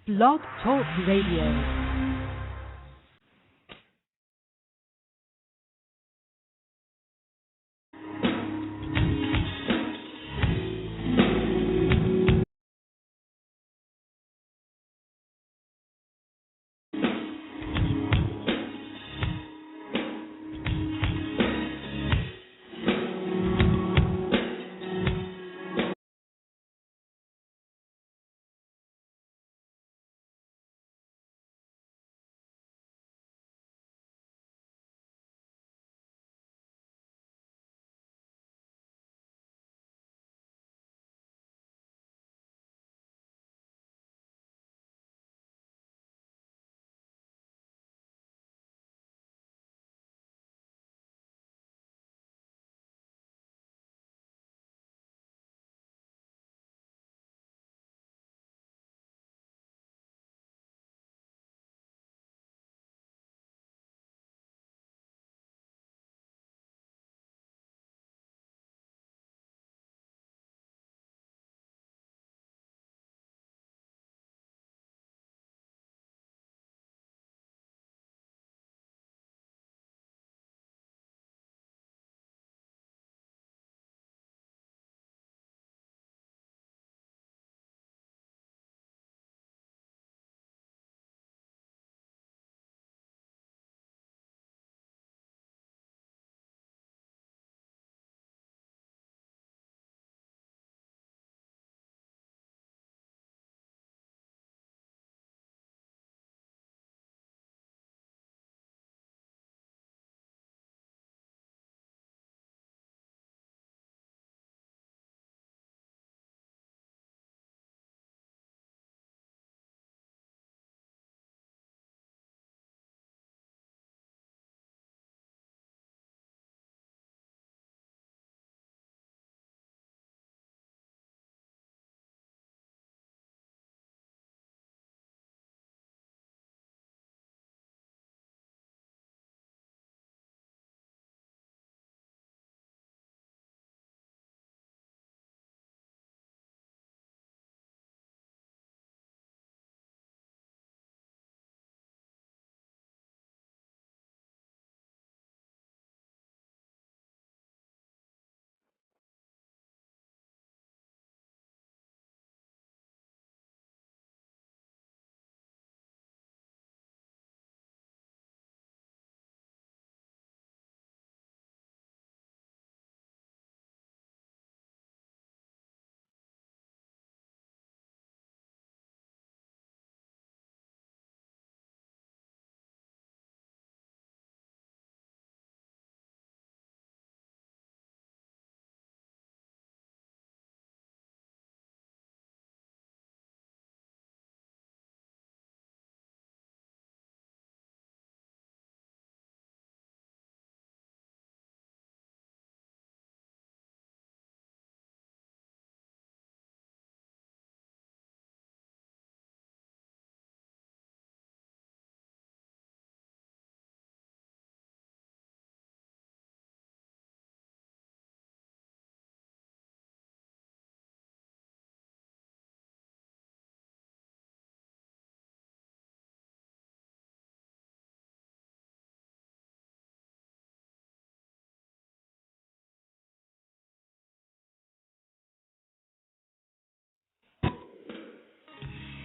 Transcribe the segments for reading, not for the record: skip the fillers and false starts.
Blog Talk Radio.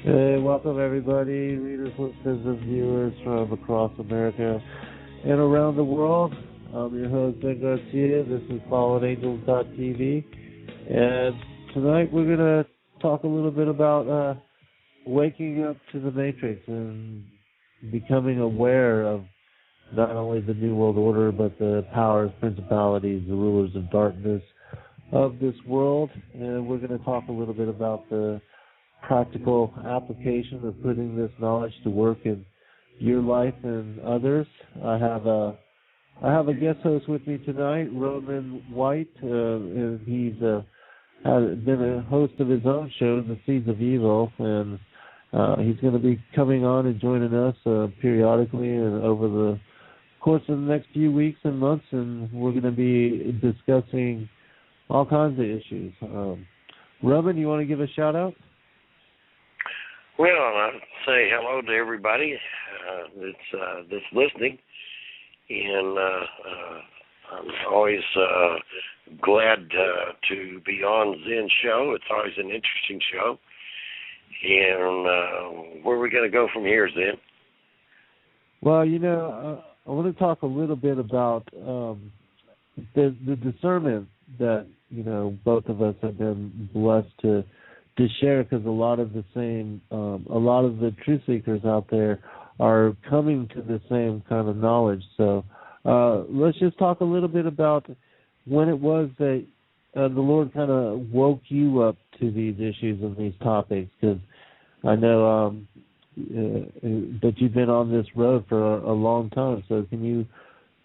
Hey, welcome everybody, readers, listeners, and viewers from across America and around the world. I'm your host, Garcia. This is FallenAngels.tv. And tonight we're going to talk a little bit about waking up to the Matrix and becoming aware of not only the New World Order, but the powers, principalities, the rulers of darkness of this world. And we're going to talk a little bit about the practical application of putting this knowledge to work in your life and others. I have a guest host with me tonight, Roman White. And he's been a host of his own show, The Seeds of Evil, and he's going to be coming on and joining us periodically and over the course of the next few weeks and months, and we're going to be discussing all kinds of issues. Roman, you want to give a shout out? Well, I'd say hello to everybody that's listening, and I'm always glad to be on Zen's show. It's always an interesting show. And where are we going to go from here, Zen? Well, I want to talk a little bit about the discernment that both of us have been blessed to share, because a lot of the truth seekers out there are coming to the same kind of knowledge. So let's just talk a little bit about when it was that the Lord kind of woke you up to these issues and these topics, because I know that you've been on this road for a long time. So can you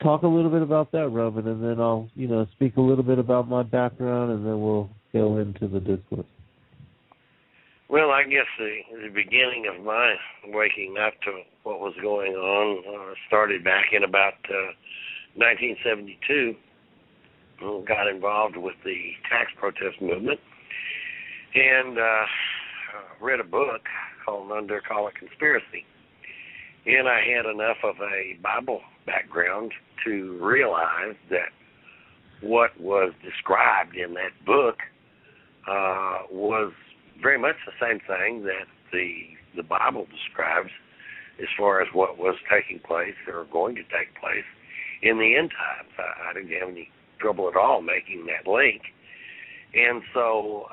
talk a little bit about that, Roman, and then I'll speak a little bit about my background, and then we'll go into the discourse. Well, I guess the beginning of my waking up to what was going on started back in about 1972. Got involved with the tax protest movement, and read a book called Undercover Conspiracy. And I had enough of a Bible background to realize that what was described in that book was very much the same thing that the Bible describes as far as what was taking place or going to take place in the end times. I didn't have any trouble at all making that link. And so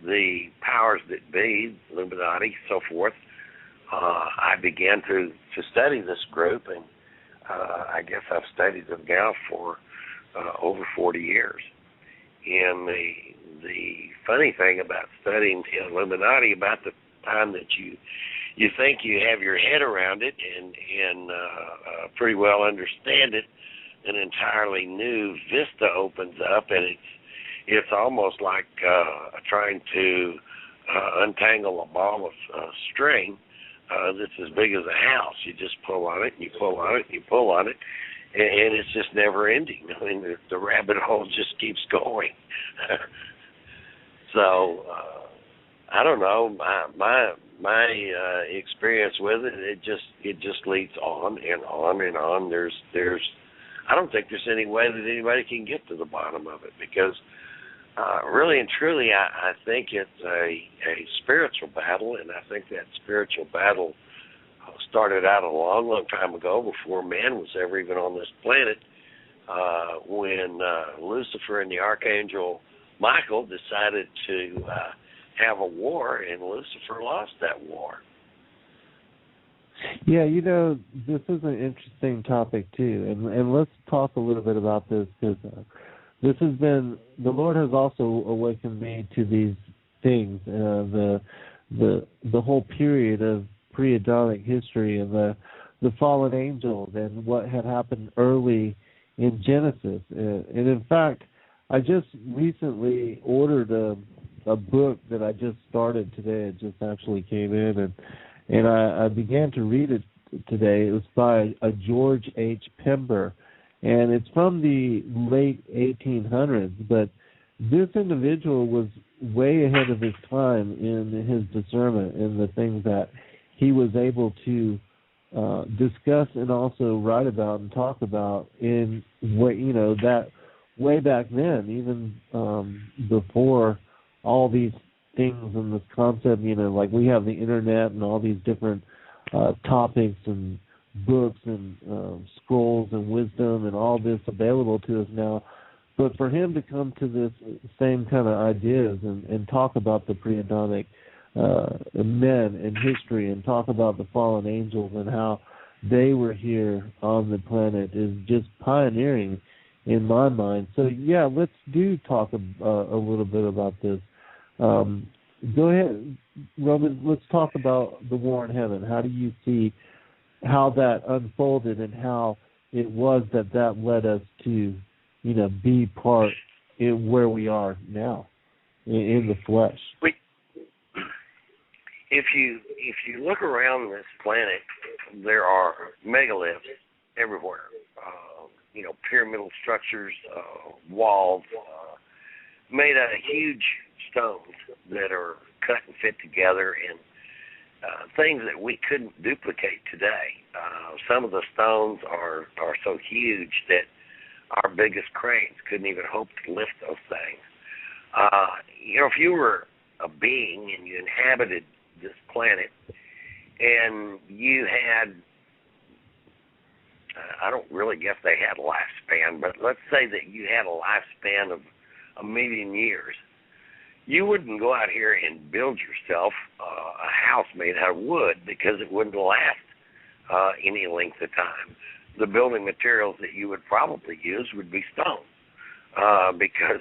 the powers that be, Illuminati, so forth, I began to study this group, and I guess I've studied them now for over 40 years. And the funny thing about studying the Illuminati, about the time that you think you have your head around it and pretty well understand it, an entirely new vista opens up, and it's almost like trying to untangle a ball of string that's as big as a house. You just pull on it, and you pull on it, and you pull on it, and it's just never ending. I mean, the rabbit hole just keeps going. So I don't know. My experience with it, it just leads on and on and on. There's I don't think there's any way that anybody can get to the bottom of it, because really and truly, I think it's a spiritual battle, and I think that spiritual battle started out a long, long time ago, before man was ever even on this planet, when Lucifer and the Archangel Michael decided to have a war, and Lucifer lost that war. Yeah, this is an interesting topic too, and let's talk a little bit about this, because this has been, the Lord has also awakened me to these things, the whole period of pre-Adamic history and the fallen angels and what had happened early in Genesis. And in fact, I just recently ordered a book that I just started today. It just actually came in, and I began to read it today. It was by a George H. Pember, and it's from the late 1800s, but this individual was way ahead of his time in his discernment and the things that he was able to discuss and also write about and talk about in what, that way back then, even before all these things and this concept, like we have the internet and all these different topics and books and scrolls and wisdom and all this available to us now. But for him to come to this same kind of ideas and talk about the pre-Adamic men in history and talk about the fallen angels and how they were here on the planet is just pioneering in my mind. So, yeah, let's talk a little bit about this. Go ahead, Roman, let's talk about the war in heaven. How do you see how that unfolded and how it was that led us to, be part in where we are now in the flesh? If you look around this planet, there are megaliths everywhere. Pyramidal structures, walls, made out of huge stones that are cut and fit together, things that we couldn't duplicate today. Some of the stones are so huge that our biggest cranes couldn't even hope to lift those things. If you were a being and you inhabited this planet and you had, I don't really guess they had a lifespan, but let's say that you had a lifespan of 1 million years, you wouldn't go out here and build yourself a house made out of wood because it wouldn't last any length of time. The building materials that you would probably use would be stone because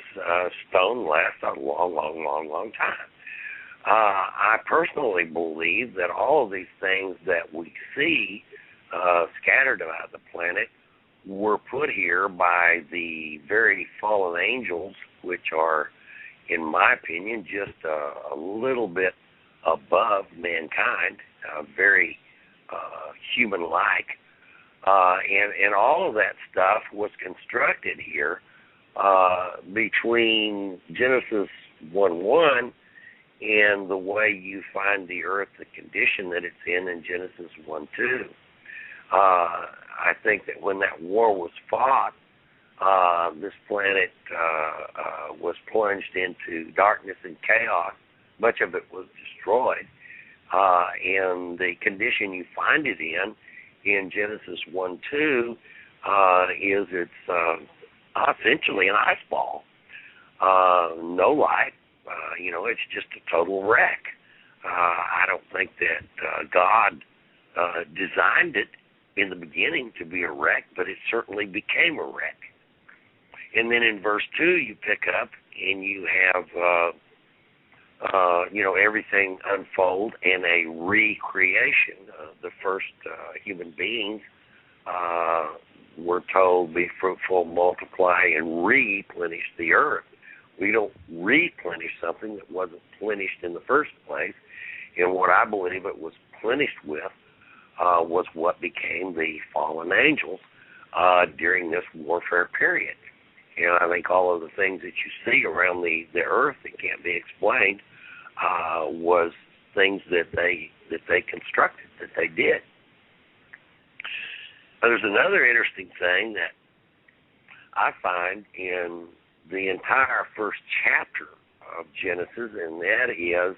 stone lasts a long time. I personally believe that all of these things that we see scattered about the planet were put here by the very fallen angels, which are, in my opinion, just a little bit above mankind, very human-like. And all of that stuff was constructed here between Genesis 1:1 and the way you find the earth, the condition that it's in Genesis 1:2. I think that when that war was fought, this planet was plunged into darkness and chaos. Much of it was destroyed. And the condition you find it in Genesis 1:2 is it's essentially an ice ball. No life. It's just a total wreck. I don't think that God designed it in the beginning to be a wreck, but it certainly became a wreck. And then in verse 2, you pick up and you have, everything unfold in a recreation. The first human beings were told, be fruitful, multiply, and replenish the earth. We don't replenish something that wasn't plenished in the first place. And what I believe it was plenished with was what became the fallen angels during this warfare period. And I think all of the things that you see around the earth that can't be explained was things that they constructed, that they did. There's another interesting thing that I find in the entire first chapter of Genesis, and that is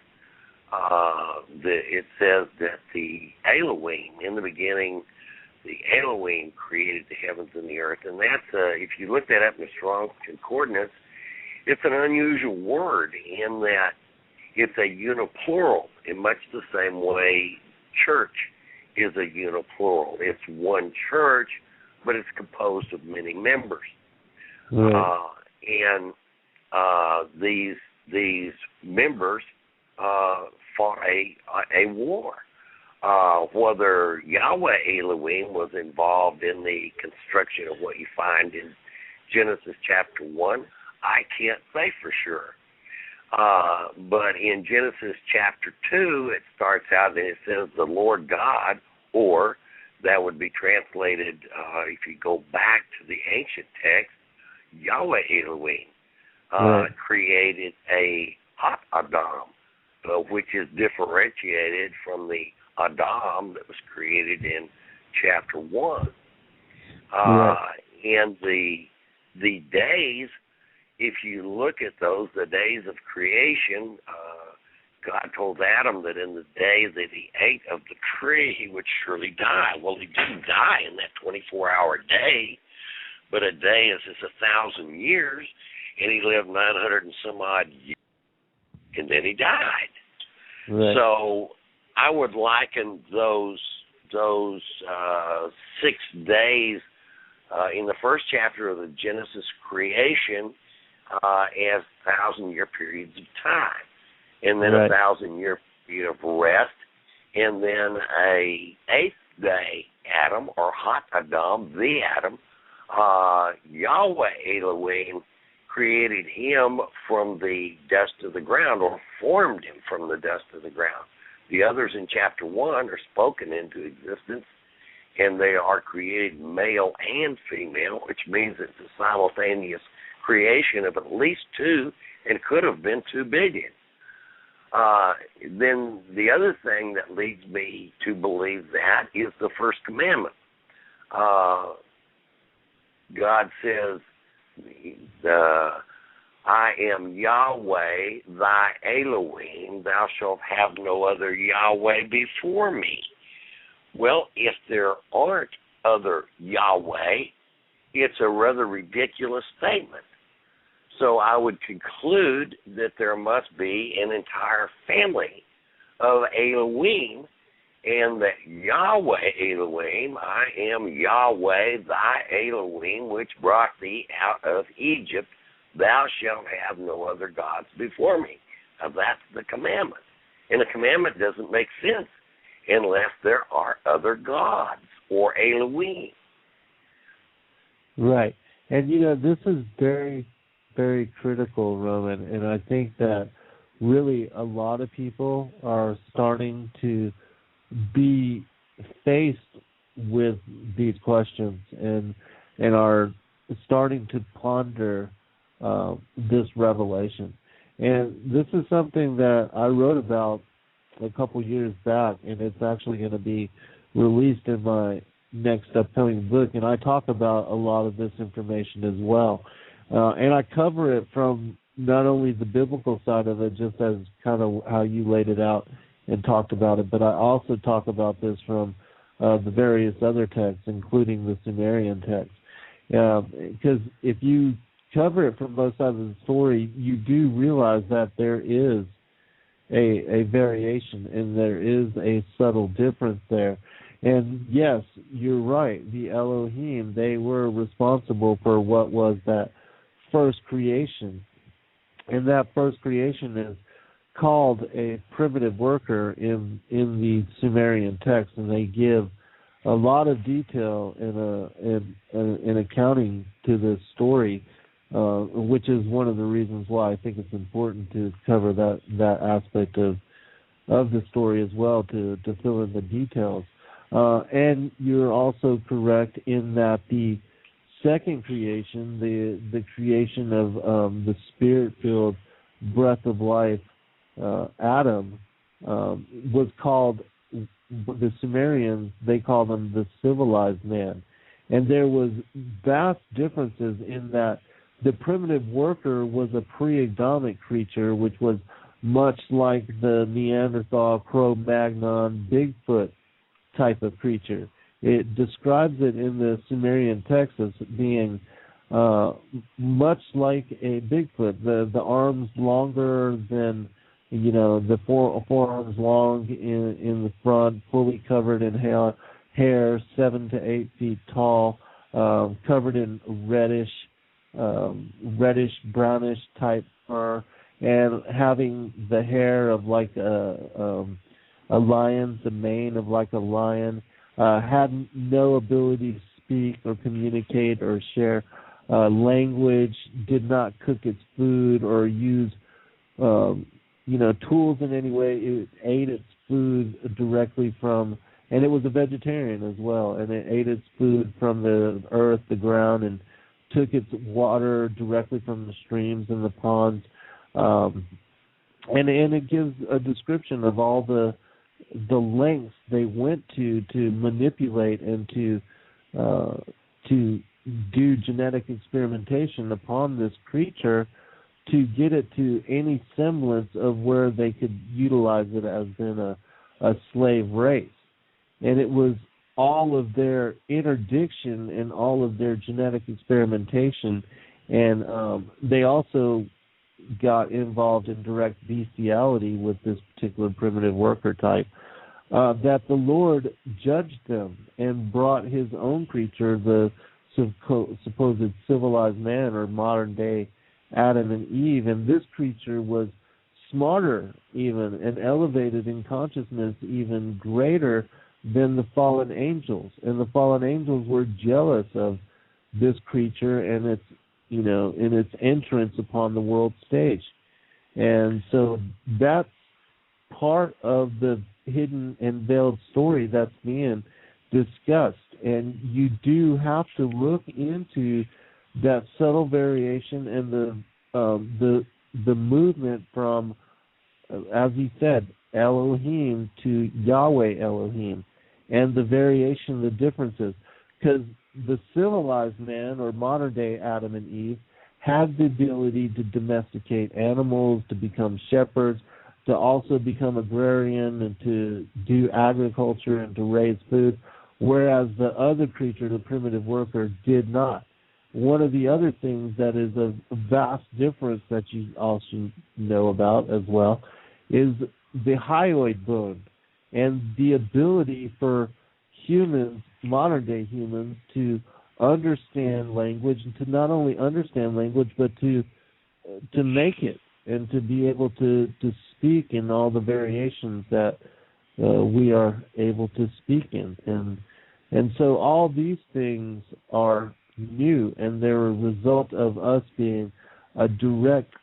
it says that the Elohim, in the beginning, the Elohim created the heavens and the earth. And that's, if you look that up in the Strong's Concordance, it's an unusual word in that it's a uniplural in much the same way church is a uniplural. It's one church, but it's composed of many members. Right. And these members fought a war. Whether Yahweh Elohim was involved in the construction of what you find in Genesis chapter 1, I can't say for sure. But in Genesis chapter 2, it starts out and it says the Lord God, or that would be translated, if you go back to the ancient text, Yahweh Elohim created a Hot Adam, which is differentiated from the Adam that was created in chapter 1. And the days, if you look at those, the days of creation, God told Adam that in the day that he ate of the tree, he would surely die. Well, he didn't die in that 24-hour day, but a day is 1,000 years, and he lived 900 and some odd years, and then he died. Right. So I would liken those 6 days in the first chapter of the Genesis creation as 1,000-year periods of time, and then a 1,000-year period of rest, and then a 8th day Adam, or Hot Adam, the Adam, Yahweh Elohim created him from the dust of the ground, or formed him from the dust of the ground. The others in chapter 1 are spoken into existence, and they are created male and female, which means it's a simultaneous creation of at least 2, and could have been 2 billion. Then the other thing that leads me to believe that is the first commandment. God says, I am Yahweh, thy Elohim, thou shalt have no other Yahweh before me. Well, if there aren't other Yahweh, it's a rather ridiculous statement. So I would conclude that there must be an entire family of Elohim, and that Yahweh Elohim, I am Yahweh thy Elohim, which brought thee out of Egypt. Thou shalt have no other gods before me. Now that's the commandment. And a commandment doesn't make sense unless there are other gods or Elohim. Right. And, this is very, very critical, Roman, and I think that really a lot of people are starting to be faced with these questions and are starting to ponder this revelation. And this is something that I wrote about a couple years back, and it's actually going to be released in my next upcoming book, and I talk about a lot of this information as well. And I cover it from not only the biblical side of it, just as kind of how you laid it out and talked about it, but I also talk about this from the various other texts, including the Sumerian text. Because if you cover it from both sides of the story, you do realize that there is a variation and there is a subtle difference there. And yes, you're right, the Elohim, they were responsible for what was that first creation. And that first creation is called a primitive worker in the Sumerian text, and they give a lot of detail in accounting to this story, which is one of the reasons why I think it's important to cover that aspect of the story as well, to fill in the details. And you're also correct in that the second creation, the creation of the spirit-filled breath of life, Adam, was called, the Sumerians, they call them the civilized man. And there was vast differences in that the primitive worker was a pre-Adamic creature, which was much like the Neanderthal, Cro-Magnon, Bigfoot type of creature. It describes it in the Sumerian text as being much like a Bigfoot. The arms longer than, the forearms long in the front, fully covered in hair, 7 to 8 feet tall, covered in reddish, brownish type fur, and having the hair of like a lion, the mane of like a lion. Had no ability to speak or communicate or share language, did not cook its food or use, tools in any way. It ate its food directly from, and it was a vegetarian as well, and it ate its food from the earth, the ground, and took its water directly from the streams and the ponds. And it gives a description of all the lengths they went to manipulate and to do genetic experimentation upon this creature to get it to any semblance of where they could utilize it as in a slave race. And it was all of their interdiction and all of their genetic experimentation, and they also got involved in direct bestiality with this particular primitive worker type, that the Lord judged them and brought his own creature, the supposed civilized man or modern-day Adam and Eve, and this creature was smarter even and elevated in consciousness even greater than the fallen angels. And the fallen angels were jealous of this creature and its in its entrance upon the world stage. And so that's part of the hidden and veiled story that's being discussed. And you do have to look into that subtle variation and the movement from as he said, Elohim to Yahweh Elohim, and the variation, the differences. Because the civilized man, or modern-day Adam and Eve, had the ability to domesticate animals, to become shepherds, to also become agrarian and to do agriculture and to raise food, whereas the other creature, the primitive worker, did not. One of the other things that is a vast difference that you also know about as well is the hyoid bone and the ability for humans, modern-day humans, to understand language, and to not only understand language, but to make it and to be able to speak in all the variations that we are able to speak in. And so all these things are new, and they're a result of us being a direct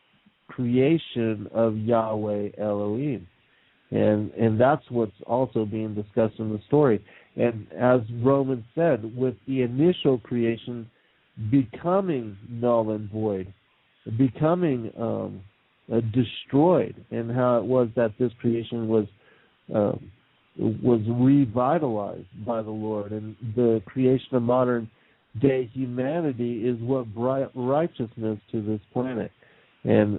creation of Yahweh Elohim. And that's what's also being discussed in the story. And as Romans said, with the initial creation becoming null and void, becoming destroyed, and how it was that this creation was revitalized by the Lord. And the creation of modern day humanity is what brought righteousness to this planet, and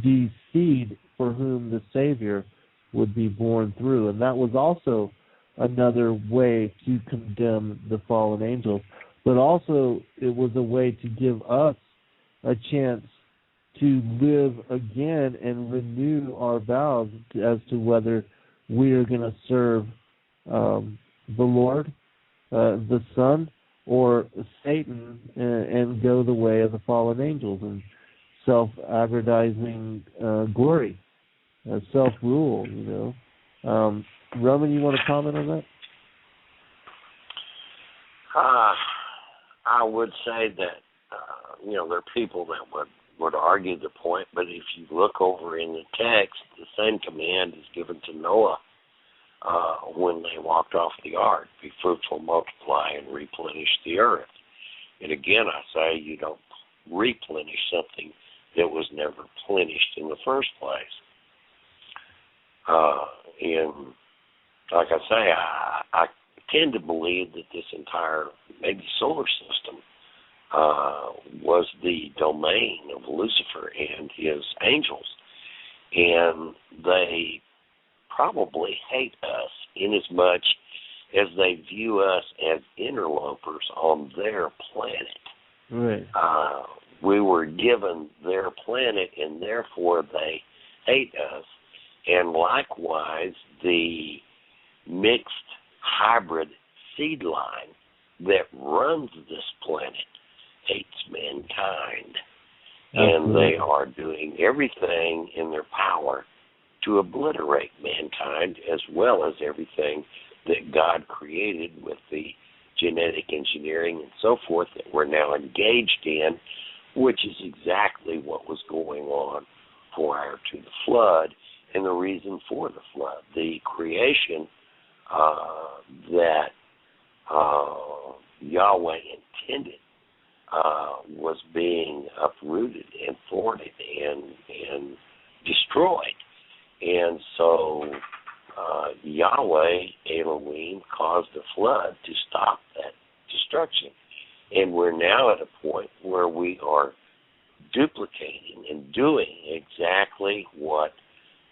the seed for whom the Savior would be born through. And that was also another way to condemn the fallen angels, but also it was a way to give us a chance to live again and renew our vows as to whether we are going to serve the Lord, the Son, or Satan, and go the way of the fallen angels and self-aggrandizing glory, self-rule, Roman, you want to comment on that? I would say that, there are people that would argue the point, but if you look over in the text, the same command is given to Noah when they walked off the ark: be fruitful, multiply, and replenish the earth. And again, I say you don't replenish something that was never replenished in the first place. And like I say, I tend to believe that this entire maybe solar system was the domain of Lucifer and his angels. And they probably hate us inasmuch as they view us as interlopers on their planet. Right. We were given their planet, and therefore they hate us. And likewise, the mixed hybrid seed line that runs this planet hates mankind. And they are doing everything in their power to obliterate mankind, as well as everything that God created with the genetic engineering and so forth that we're now engaged in, which is exactly what was going on prior to the flood and the reason for the flood. The creation that Yahweh intended was being uprooted and thwarted and destroyed. And so Yahweh, Elohim, caused the flood to stop that destruction. And we're now at a point where we are duplicating and doing exactly what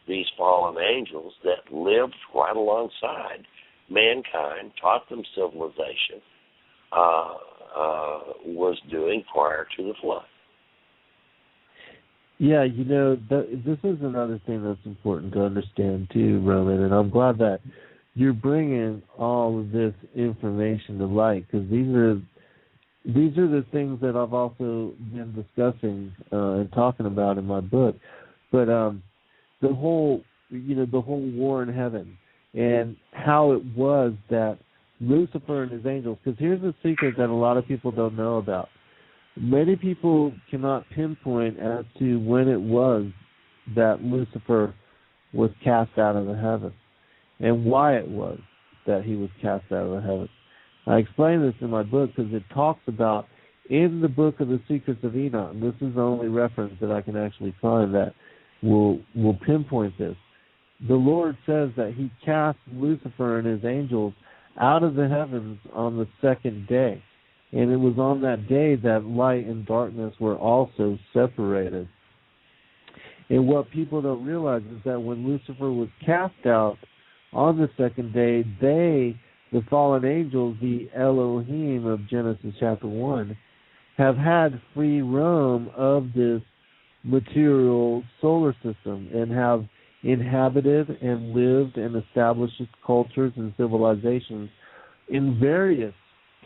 these fallen angels that lived right alongside mankind, taught them civilization, was doing prior to the flood. Yeah, this is another thing that's important to understand too, Roman, and I'm glad that you're bringing all of this information to light, because these are the things that I've also been discussing and talking about in my book. But the whole war in heaven and how it was that Lucifer and his angels, because here's a secret that a lot of people don't know about. Many people cannot pinpoint as to when it was that Lucifer was cast out of the heavens and why it was that he was cast out of the heavens. I explain this in my book because it talks about in the book of the Secrets of Enoch, and this is the only reference that I can actually find, that will pinpoint this. The Lord says that he cast Lucifer and his angels out of the heavens on the second day. And it was on that day that light and darkness were also separated. And what people don't realize is that when Lucifer was cast out on the second day, they, the fallen angels, the Elohim of Genesis chapter 1, have had free roam of this material solar system and have inhabited and lived and established cultures and civilizations in various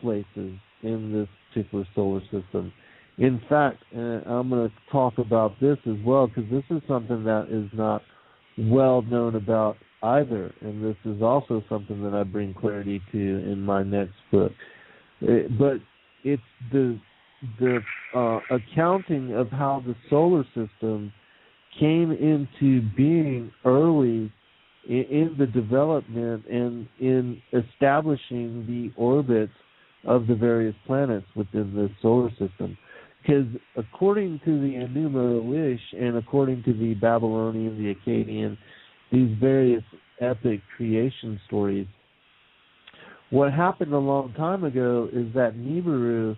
places in this particular solar system. In fact, I'm going to talk about this as well, because this is something that is not well known about either, and this is also something that I bring clarity to in my next book. But it's the accounting of how the solar system came into being early in the development and in establishing the orbits of the various planets within the solar system. Because according to the Enuma Elish and according to the Babylonian, the Akkadian, these various epic creation stories, what happened a long time ago is that Nibiru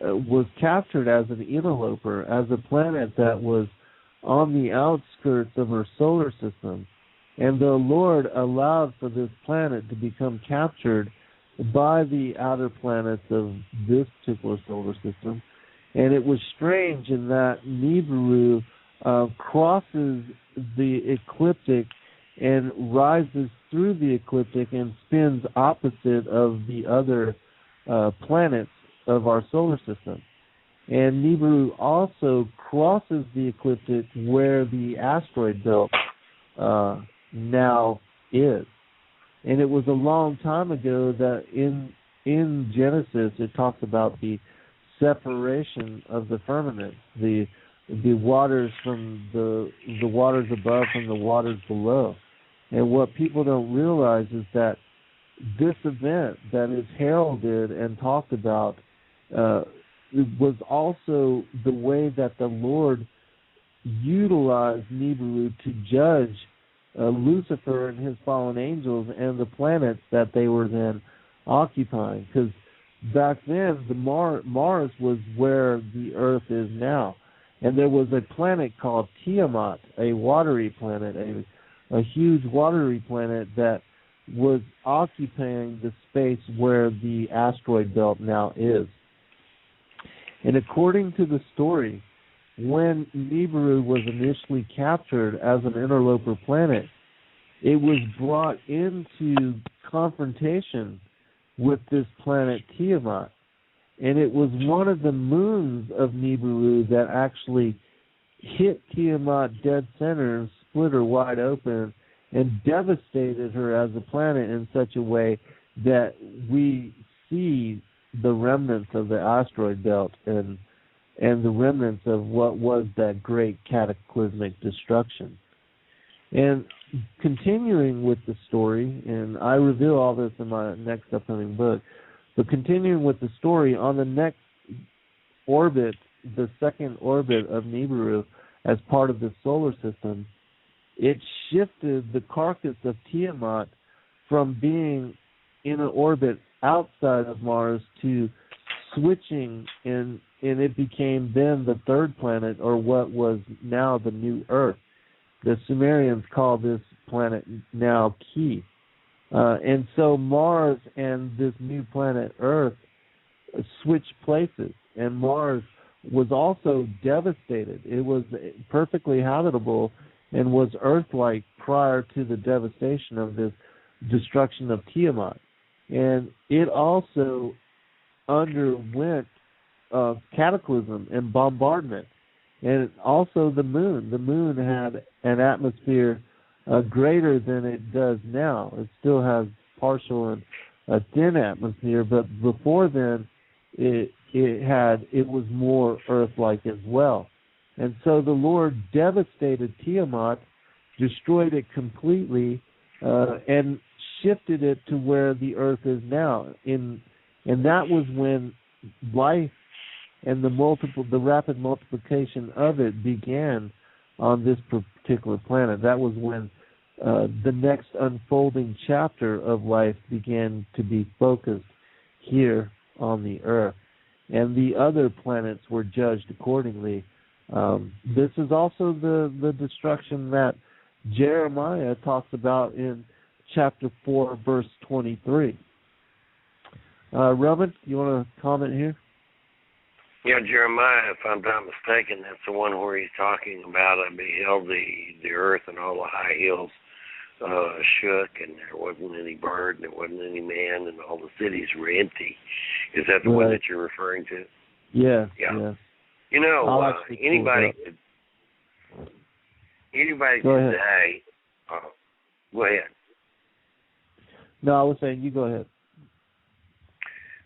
was captured as an interloper, as a planet that was on the outskirts of our solar system. And the Lord allowed for this planet to become captured by the outer planets of this particular solar system. And it was strange in that Nibiru crosses the ecliptic and rises through the ecliptic and spins opposite of the other planets of our solar system. And Nibiru also crosses the ecliptic where the asteroid belt now is. And it was a long time ago that in Genesis it talks about the separation of the firmament, the waters from the waters above from the waters below. And what people don't realize is that this event that is heralded and talked about was also the way that the Lord utilized Nibiru to judge Lucifer and his fallen angels and the planets that they were then occupying. Because back then, Mars was where the Earth is now. And there was a planet called Tiamat, a watery planet, a huge watery planet that was occupying the space where the asteroid belt now is. And according to the story, when Nibiru was initially captured as an interloper planet, it was brought into confrontation with this planet Tiamat. And it was one of the moons of Nibiru that actually hit Tiamat dead center, split her wide open, and devastated her as a planet in such a way that we see the remnants of the asteroid belt and the remnants of what was that great cataclysmic destruction. And continuing with the story, and I reveal all this in my next upcoming book, but continuing with the story, on the next orbit, the second orbit of Nibiru as part of the solar system, it shifted the carcass of Tiamat from being in an orbit outside of Mars to switching, and it became then the third planet, or what was now the new Earth. The Sumerians call this planet now Ki. And so Mars and this new planet Earth switched places, and Mars was also devastated. It was perfectly habitable and was Earth-like prior to the devastation of this destruction of Tiamat. And it also underwent cataclysm and bombardment. And also the moon. The moon had an atmosphere greater than it does now. It still has partial and a thin atmosphere, but before then it was more Earth-like as well. And so the Lord devastated Tiamat, destroyed it completely, and shifted it to where the Earth is now. And that was when life and the rapid multiplication of it began on this particular planet. That was when the next unfolding chapter of life began to be focused here on the Earth. And the other planets were judged accordingly. This is also the destruction that Jeremiah talks about in chapter 4, verse 23. Roman, you want to comment here? Yeah, Jeremiah, if I'm not mistaken, that's the one where he's talking about, I beheld the earth and all the high hills shook, and there wasn't any bird, and there wasn't any man, and all the cities were empty. Is that the one that you're referring to? Yeah. You know, anybody go today. Go ahead. No, I was saying you go ahead.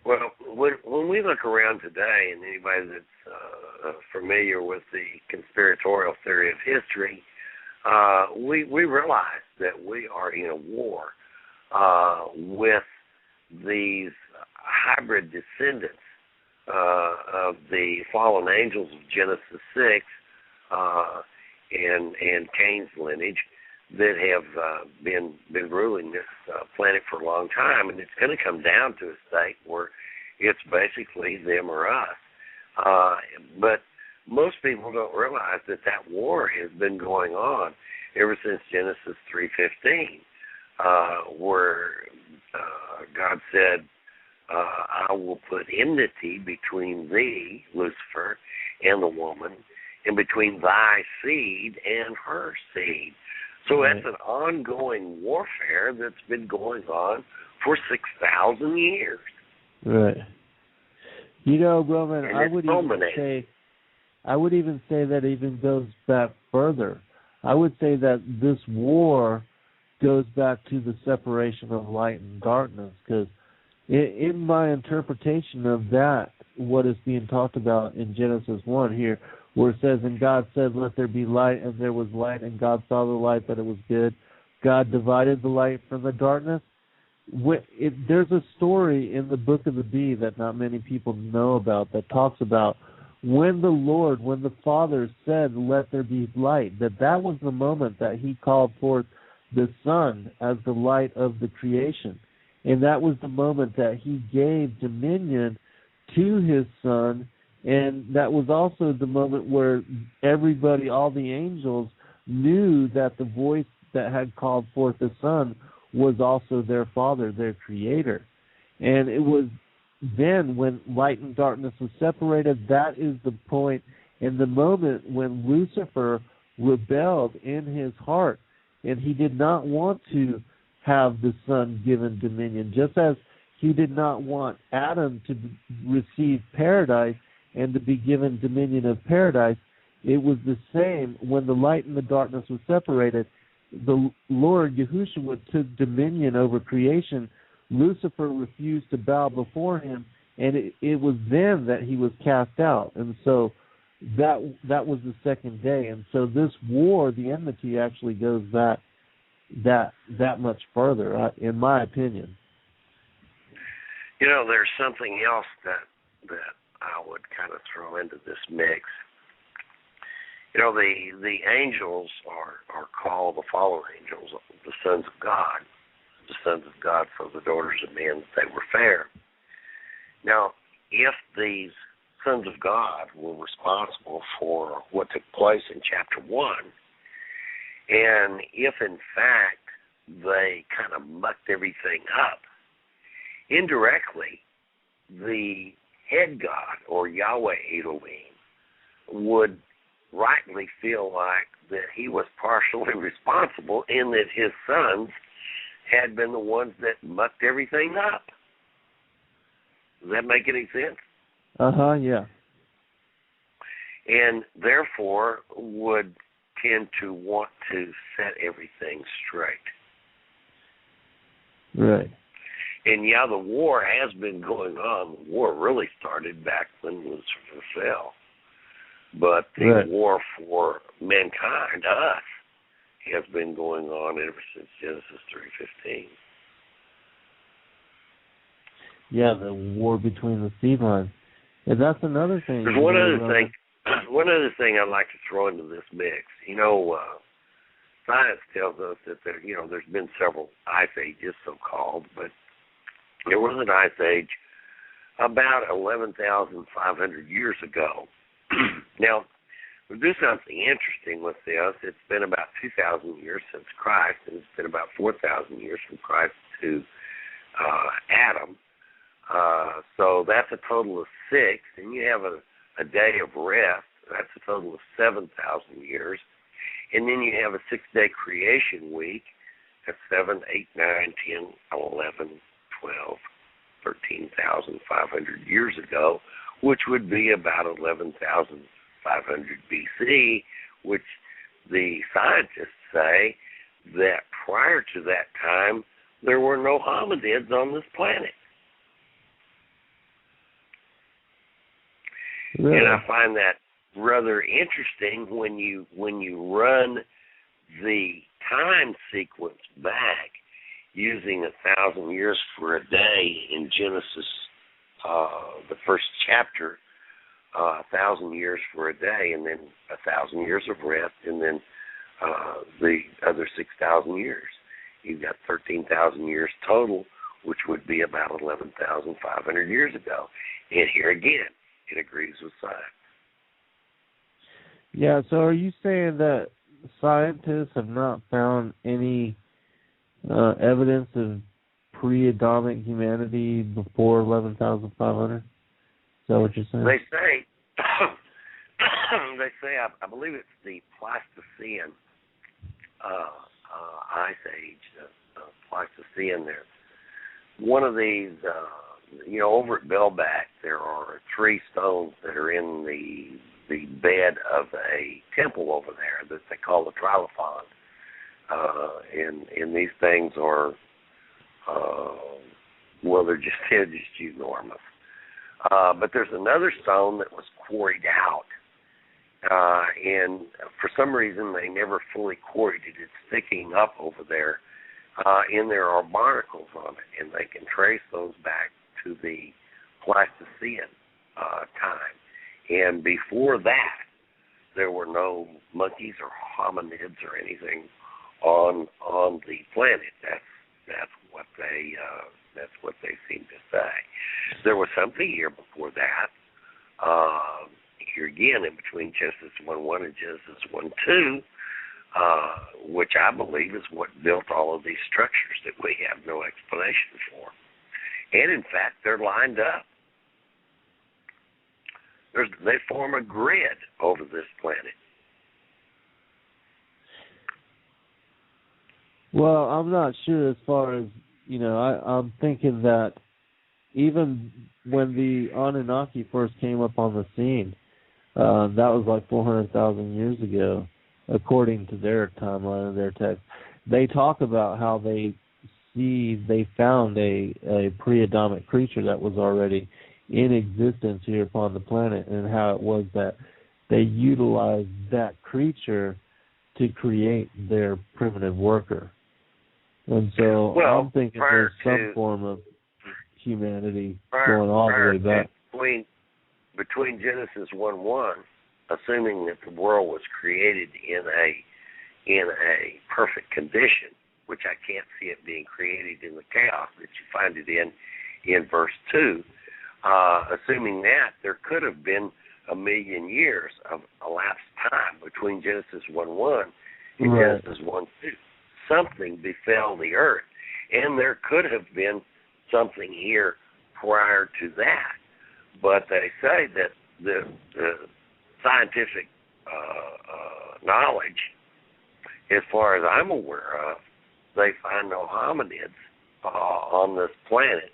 Well, when we look around today, and anybody that's familiar with the conspiratorial theory of history, we realize that we are in a war with these hybrid descendants of the fallen angels of Genesis 6 and Cain's lineage that have been ruling this planet for a long time, and it's going to come down to a state where it's basically them or us. But most people don't realize that war has been going on ever since Genesis 3:15, where God said, I will put enmity between thee, Lucifer, and the woman, and between thy seed and her seed. So that's an ongoing warfare that's been going on for 6,000 years. Right. You know, Roman, I would even say that even goes back further. I would say that this war goes back to the separation of light and darkness, because in my interpretation of that, what is being talked about in Genesis 1 here, where it says, and God said, let there be light, and there was light, and God saw the light, that it was good. God divided the light from the darkness. There's a story in the book of the Bee that not many people know about that talks about when the Father said, let there be light, that was the moment that he called forth the sun as the light of the creation. And that was the moment that he gave dominion to his son. And that was also the moment where everybody, all the angels, knew that the voice that had called forth the Son was also their Father, their Creator. And it was then when light and darkness was separated, that is the point and the moment when Lucifer rebelled in his heart, and he did not want to have the Son given dominion, just as he did not want Adam to receive paradise and to be given dominion of paradise. It was the same when the light and the darkness was separated. The Lord Yahushua took dominion over creation. Lucifer refused to bow before him, and it was then that he was cast out. And so that was the second day. And so this war, the enmity, actually goes back that much further, in my opinion. You know, there's something else that I would kind of throw into this mix. You know, the angels are called the fallen angels, the sons of God. The sons of God for the daughters of men, that they were fair. Now, if these sons of God were responsible for what took place in chapter 1, and if in fact they kind of mucked everything up, indirectly, the head God, or Yahweh Elohim, would rightly feel like that he was partially responsible in that his sons had been the ones that mucked everything up. Does that make any sense? Yeah. And therefore would tend to want to set everything straight. Right. And yeah, the war has been going on. The war really started back when Lucifer fell. But the war for mankind, us, has been going on ever since Genesis 3:15. Yeah, the war between the seed lines. And that's another thing. There's one other thing. one other thing I'd like to throw into this mix, science tells us that there's been several ice ages, so-called, but there was an ice age about 11,500 years ago. Now, we'll do something interesting with this. It's been about 2,000 years since Christ, and it's been about 4,000 years from Christ to Adam. So that's a total of 6, and you have a day of rest. That's a total of 7,000 years. And then you have a 6-day creation week. That's 7, 8, 9, 10, 11, 12, 13,500 years ago, which would be about 11,500 BC, which the scientists say that prior to that time, there were no hominids on this planet. Really? And I find that rather interesting when you run the time sequence back using 1,000 years for a day in Genesis, the first chapter, 1,000 years for a day, and then 1,000 years of rest, and then the other 6,000 years. You've got 13,000 years total, which would be about 11,500 years ago. And here again, it agrees with science. Yeah, so are you saying that scientists have not found any evidence of pre-Adamic humanity before 11,500? Is that what you're saying? They say, I believe it's the Pleistocene ice age, Pleistocene there. One of these, over at Bellback, there are 3 stones that are in the bed of a temple over there that they call the Trilithon. And these things are, they're just enormous. But there's another stone that was quarried out. And for some reason, they never fully quarried it. It's sticking up over there. And there are barnacles on it, and they can trace those back to the Pleistocene time. And before that, there were no monkeys or hominids or anything on the planet. That's what they seem to say. There was something here before that. Here again, in between Genesis 1:1 and Genesis 1:2, which I believe is what built all of these structures that we have no explanation for. And in fact, they're lined up. They form a grid over this planet. Well, I'm not sure as far as, I'm thinking that even when the Anunnaki first came up on the scene, that was like 400,000 years ago, according to their timeline and their text. They talk about how they found a pre-Adamic creature that was already in existence here upon the planet, and how it was that they utilized that creature to create their primitive worker. And so I'm thinking there's some form of humanity going all the way back. Between Genesis 1:1, assuming that the world was created in a perfect condition, which I can't see it being created in the chaos that you find it in verse 2, assuming that, there could have been 1,000,000 years of elapsed time between Genesis 1:1 and Genesis 1:2. Something befell the earth, and there could have been something here prior to that. But they say that the scientific knowledge, as far as I'm aware of, they find no hominids on this planet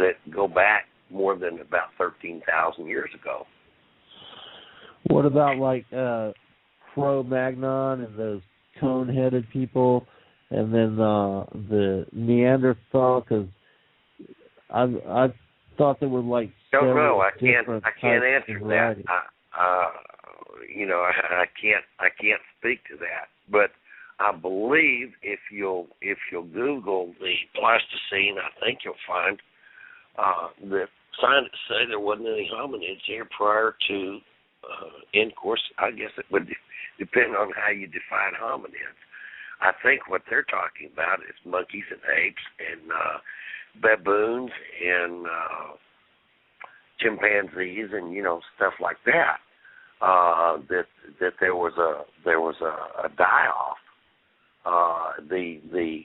that go back more than about 13,000 years ago. What about like Cro-Magnon and those cone-headed people, and then the Neanderthal? Because I thought there were like don't know. I can't answer that. I can't speak to that. But I believe if you'll Google the Pleistocene, I think you'll find that scientists say there wasn't any hominids here prior to, and of course, I guess it would depend on how you define hominids. I think what they're talking about is monkeys and apes and baboons and chimpanzees and stuff like that. That there was a die-off. The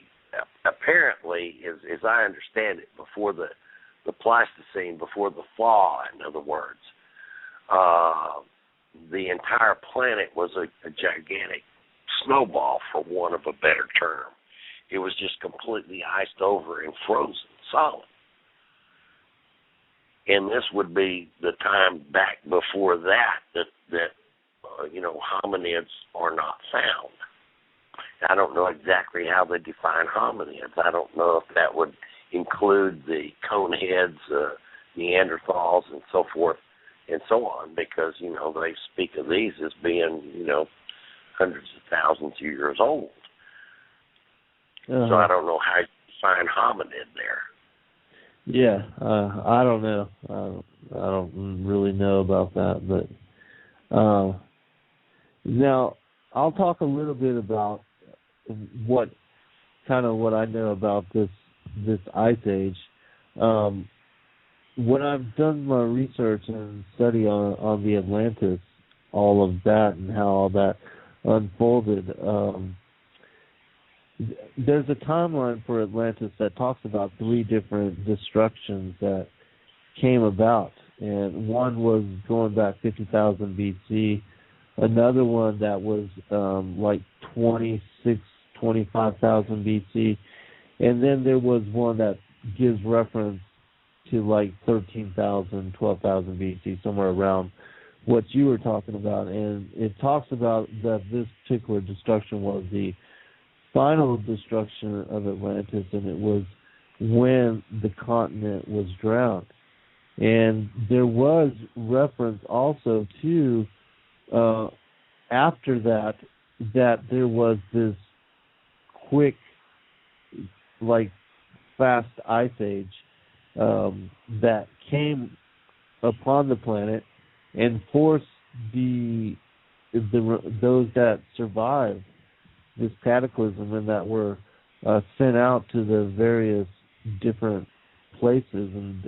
apparently, as I understand it, before the Pleistocene, before the thaw, in other words, the entire planet was a gigantic snowball, for want of a better term. It was just completely iced over and frozen solid. And this would be the time back before that hominids are not found. I don't know exactly how they define hominids. I don't know if that would include the coneheads, Neanderthals, and so forth and so on, because, they speak of these as being, hundreds of thousands of years old. So I don't know how you define hominid there. Yeah, I don't know. I don't really know about that, but now I'll talk a little bit about what I know about this ice age. When I've done my research and study on the Atlantis, all of that and how all that unfolded, there's a timeline for Atlantis that talks about 3 different destructions that came about. And one was going back 50,000 BC, another one that was like 25,000 BC, and then there was one that gives reference to like 13,000, 12,000 BC, somewhere around what you were talking about. And it talks about that this particular destruction was the final destruction of Atlantis, and it was when the continent was drowned. And there was reference also to after that there was this quick, like, fast ice age that came upon the planet and forced those that survived this cataclysm and that were sent out to the various different places and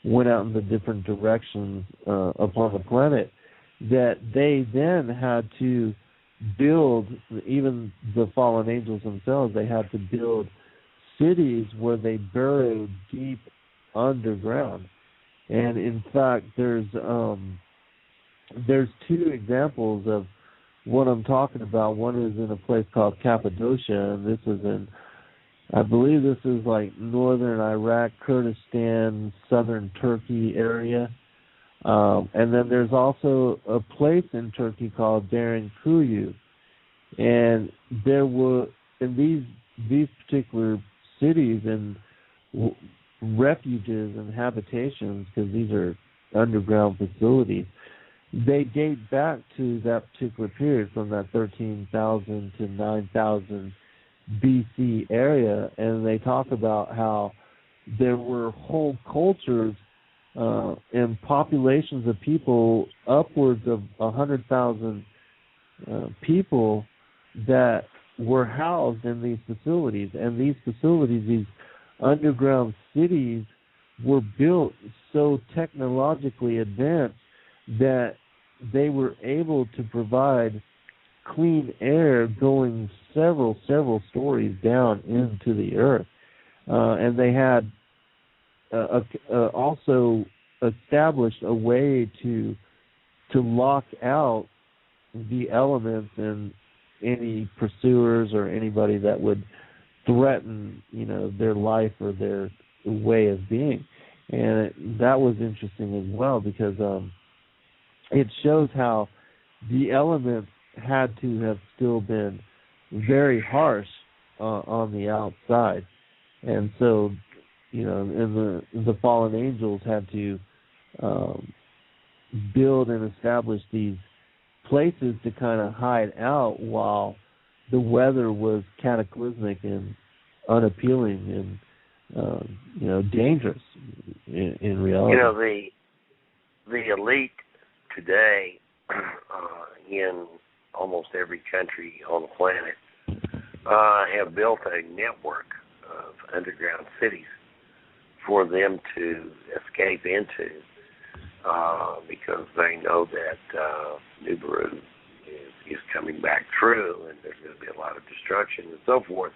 went out in the different directions upon the planet, that they then had to build, even the fallen angels themselves, they had to build cities where they burrowed deep underground. And in fact, there's 2 examples of what I'm talking about. One is in a place called Cappadocia, and this is I believe this is like northern Iraq, Kurdistan, southern Turkey area. And then there's also a place in Turkey called Derinkuyu. And there were, in these particular cities and refuges and habitations, because these are underground facilities, they date back to that particular period, from that 13,000 to 9,000 BC area, and they talk about how there were whole cultures and populations of people, upwards of 100,000 people, that were housed in these facilities. And these facilities, these underground cities, were built so technologically advanced that they were able to provide clean air going several stories down into the earth. And they had also established a way to lock out the elements and any pursuers or anybody that would threaten, their life or their way of being. And that was interesting as well, because it shows how the elements had to have still been very harsh on the outside. And so, and the fallen angels had to build and establish these places to kind of hide out while the weather was cataclysmic and unappealing dangerous in reality. The elite today in almost every country on the planet have built a network of underground cities for them to escape into because they know that Nibiru is coming back true and there's going to be a lot of destruction and so forth.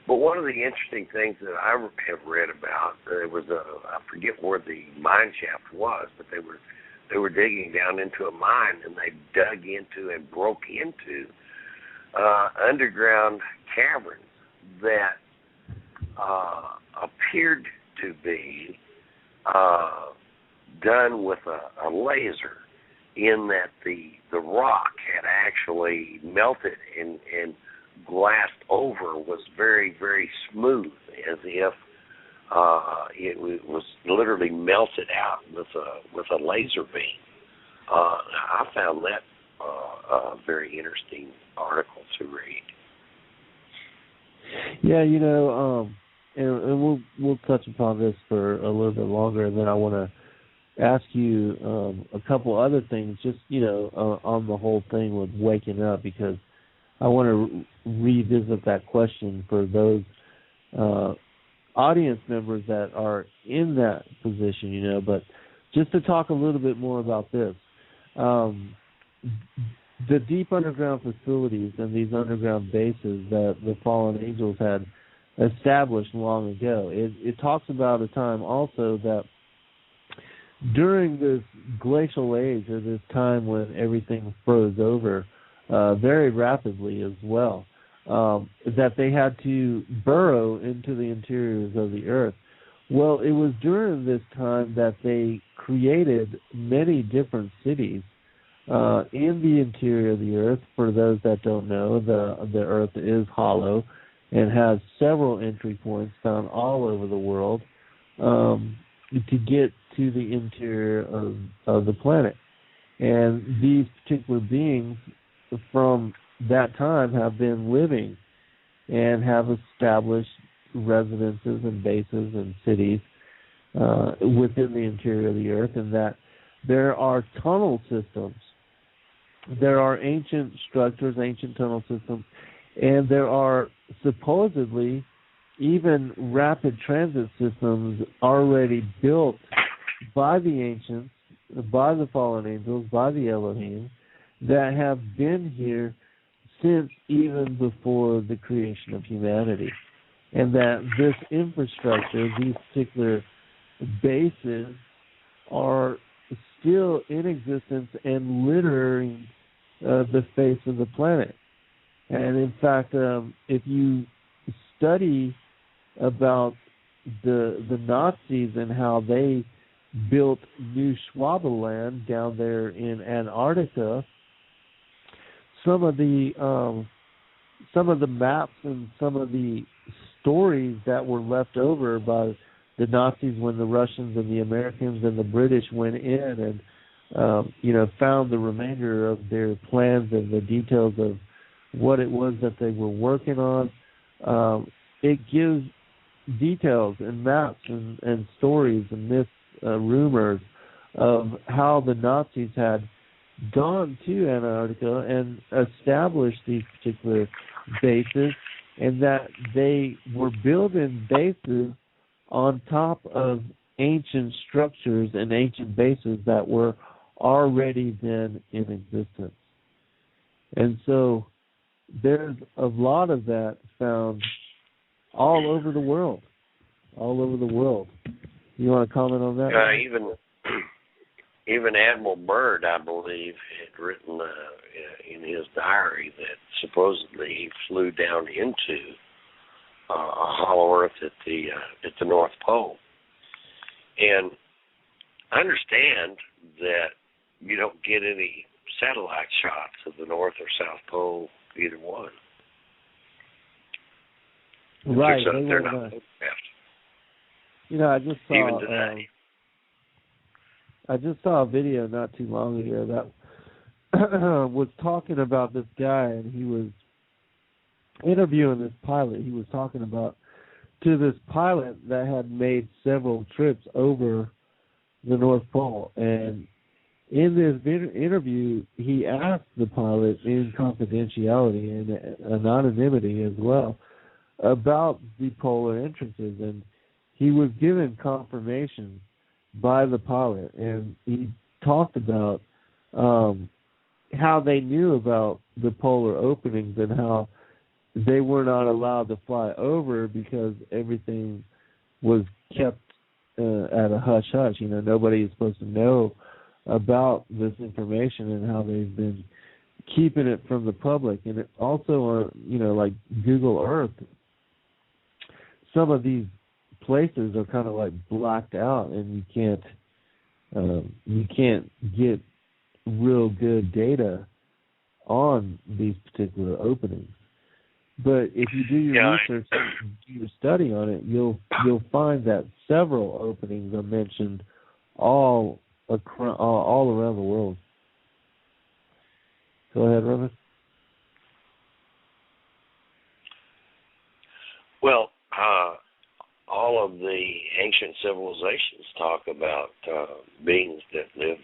But one of the interesting things that I have read about, there was I forget where the mine shaft was, but they were digging down into a mine and they dug into and broke into underground caverns that appeared to be done with a laser, in that the rock had actually melted and glassed over, was very, very smooth, as if it was literally melted out with a laser beam. I found that a very interesting article to read. Yeah, and we'll touch upon this for a little bit longer, and then I want to ask you a couple other things, just on the whole thing with waking up, because I want to revisit that question for those audience members that are in that position, but just to talk a little bit more about this. The deep underground facilities and these underground bases that the fallen angels had established long ago, it talks about a time also that during this glacial age, or this time when everything froze over very rapidly as well, that they had to burrow into the interiors of the earth. Well, it was during this time that they created many different cities in the interior of the earth. For those that don't know, the earth is hollow and has several entry points found all over the world to get to the interior of the planet. And these particular beings from that time have been living and have established residences and bases and cities within the interior of the earth, and that there are tunnel systems. There are ancient structures, ancient tunnel systems, and there are supposedly even rapid transit systems already built by the ancients, by the fallen angels, by the Elohim, that have been here since even before the creation of humanity. And that this infrastructure, these particular bases, are still in existence and littering the face of the planet. And in fact, if you study about the Nazis and how they built New Schwabenland down there in Antarctica, some of the maps and some of the stories that were left over by the Nazis when the Russians and the Americans and the British went in and found the remainder of their plans and the details of what it was that they were working on. It gives details and maps and stories and myths, rumors of how the Nazis had gone to Antarctica and established these particular bases, and that they were building bases on top of ancient structures and ancient bases that were already then in existence. And so there's a lot of that found all over the world. All over the world. You want to comment on that? Even Admiral Byrd, I believe, had written in his diary that supposedly he flew down into a hollow earth at the North Pole. And I understand that you don't get any satellite shots of the North or South Pole, either one. Right. They're not photographed. I just saw even today. I just saw a video not too long ago that was talking about this guy, and he was interviewing this pilot. He was talking about to this pilot that had made several trips over the North Pole. And in this interview, he asked the pilot in confidentiality and anonymity as well about the polar entrances, and he was given confirmation by the pilot, and he talked about how they knew about the polar openings and how they were not allowed to fly over because everything was kept at a hush-hush. You know, nobody is supposed to know about this information and how they've been keeping it from the public. And it also, you know, like Google Earth, some of these places are kind of like blacked out, and you can't get real good data on these particular openings. But if you do your research, do your study on it, you'll find that several openings are mentioned all around the world. Go ahead, Robert. Well, all of the ancient civilizations talk about beings that lived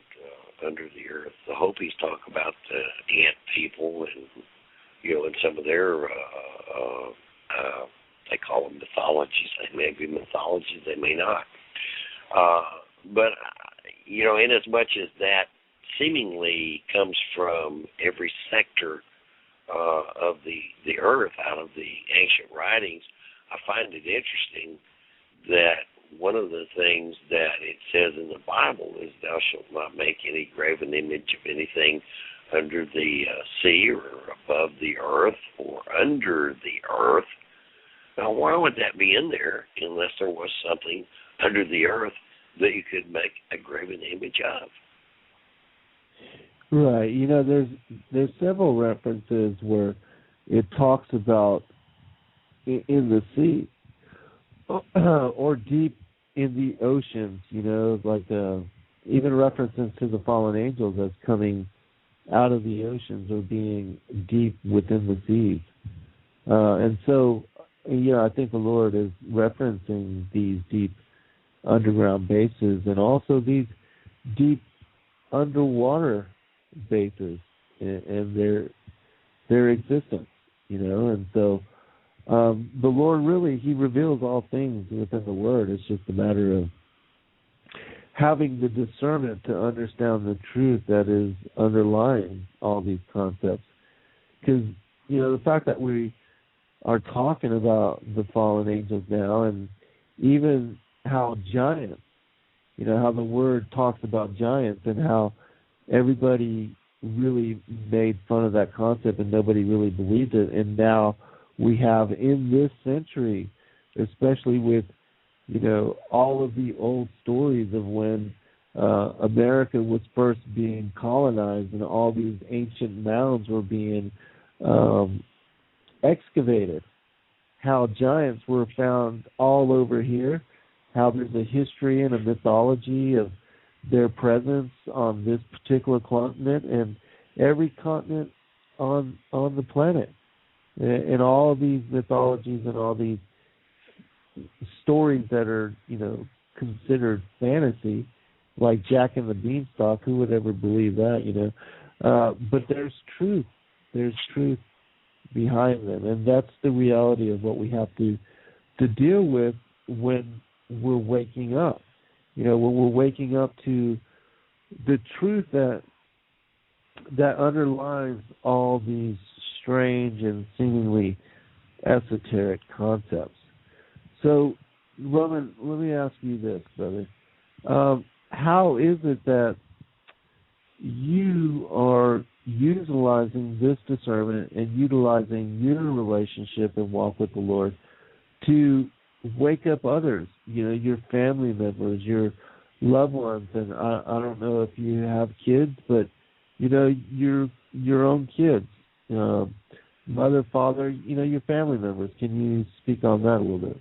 under the earth. The Hopis talk about the ant people, and in some of their they call them mythologies. They may be mythologies, they may not. But in as much as that seemingly comes from every sector of the earth out of the ancient writings, I find it interesting that one of the things that it says in the Bible is, "Thou shalt not make any graven image of anything under the sea or above the earth or under the earth." Now, why would that be in there unless there was something under the earth that you could make a graven image of? Right. There's several references where it talks about in the sea or deep in the oceans, like even references to the fallen angels as coming out of the oceans or being deep within the seas. And so, I think the Lord is referencing these deep underground bases and also these deep underwater bases and their existence, and so the Lord really, He reveals all things within the Word. It's just a matter of having the discernment to understand the truth that is underlying all these concepts. Because, the fact that we are talking about the fallen angels now, and even how giants, how the Word talks about giants and how everybody really made fun of that concept and nobody really believed it. And now we have in this century, especially with, all of the old stories of when America was first being colonized and all these ancient mounds were being excavated, how giants were found all over here, how there's a history and a mythology of their presence on this particular continent and every continent on the planet. And all of these mythologies and all these stories that are, considered fantasy, like Jack and the Beanstalk, who would ever believe that, but there's truth. There's truth behind them, and that's the reality of what we have to deal with when we're waking up. When we're waking up to the truth that underlies all these strange and seemingly esoteric concepts. So, Roman, let me ask you this, brother. How is it that you are utilizing this discernment and utilizing your relationship and walk with the Lord to wake up others, your family members, your loved ones? And I don't know if you have kids, but, your own kids, mother, father, your family members. Can you speak on that a little bit?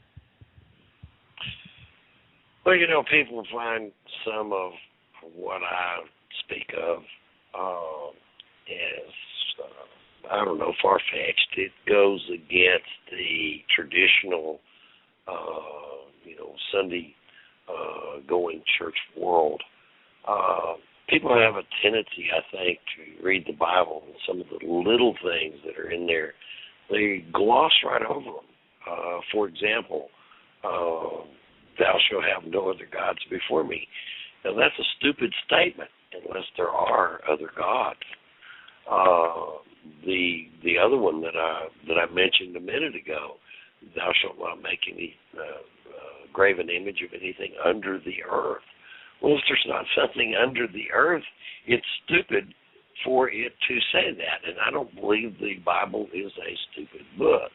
Well, people find some of what I speak of as, far-fetched. It goes against the traditional Sunday going church world. People have a tendency, I think, to read the Bible and some of the little things that are in there, they gloss right over them. For example, thou shalt have no other gods before me. Now, that's a stupid statement unless there are other gods. The other one that I mentioned a minute ago, thou shalt not make any graven image of anything under the earth. Well, if there's not something under the earth, it's stupid for it to say that. And I don't believe the Bible is a stupid book.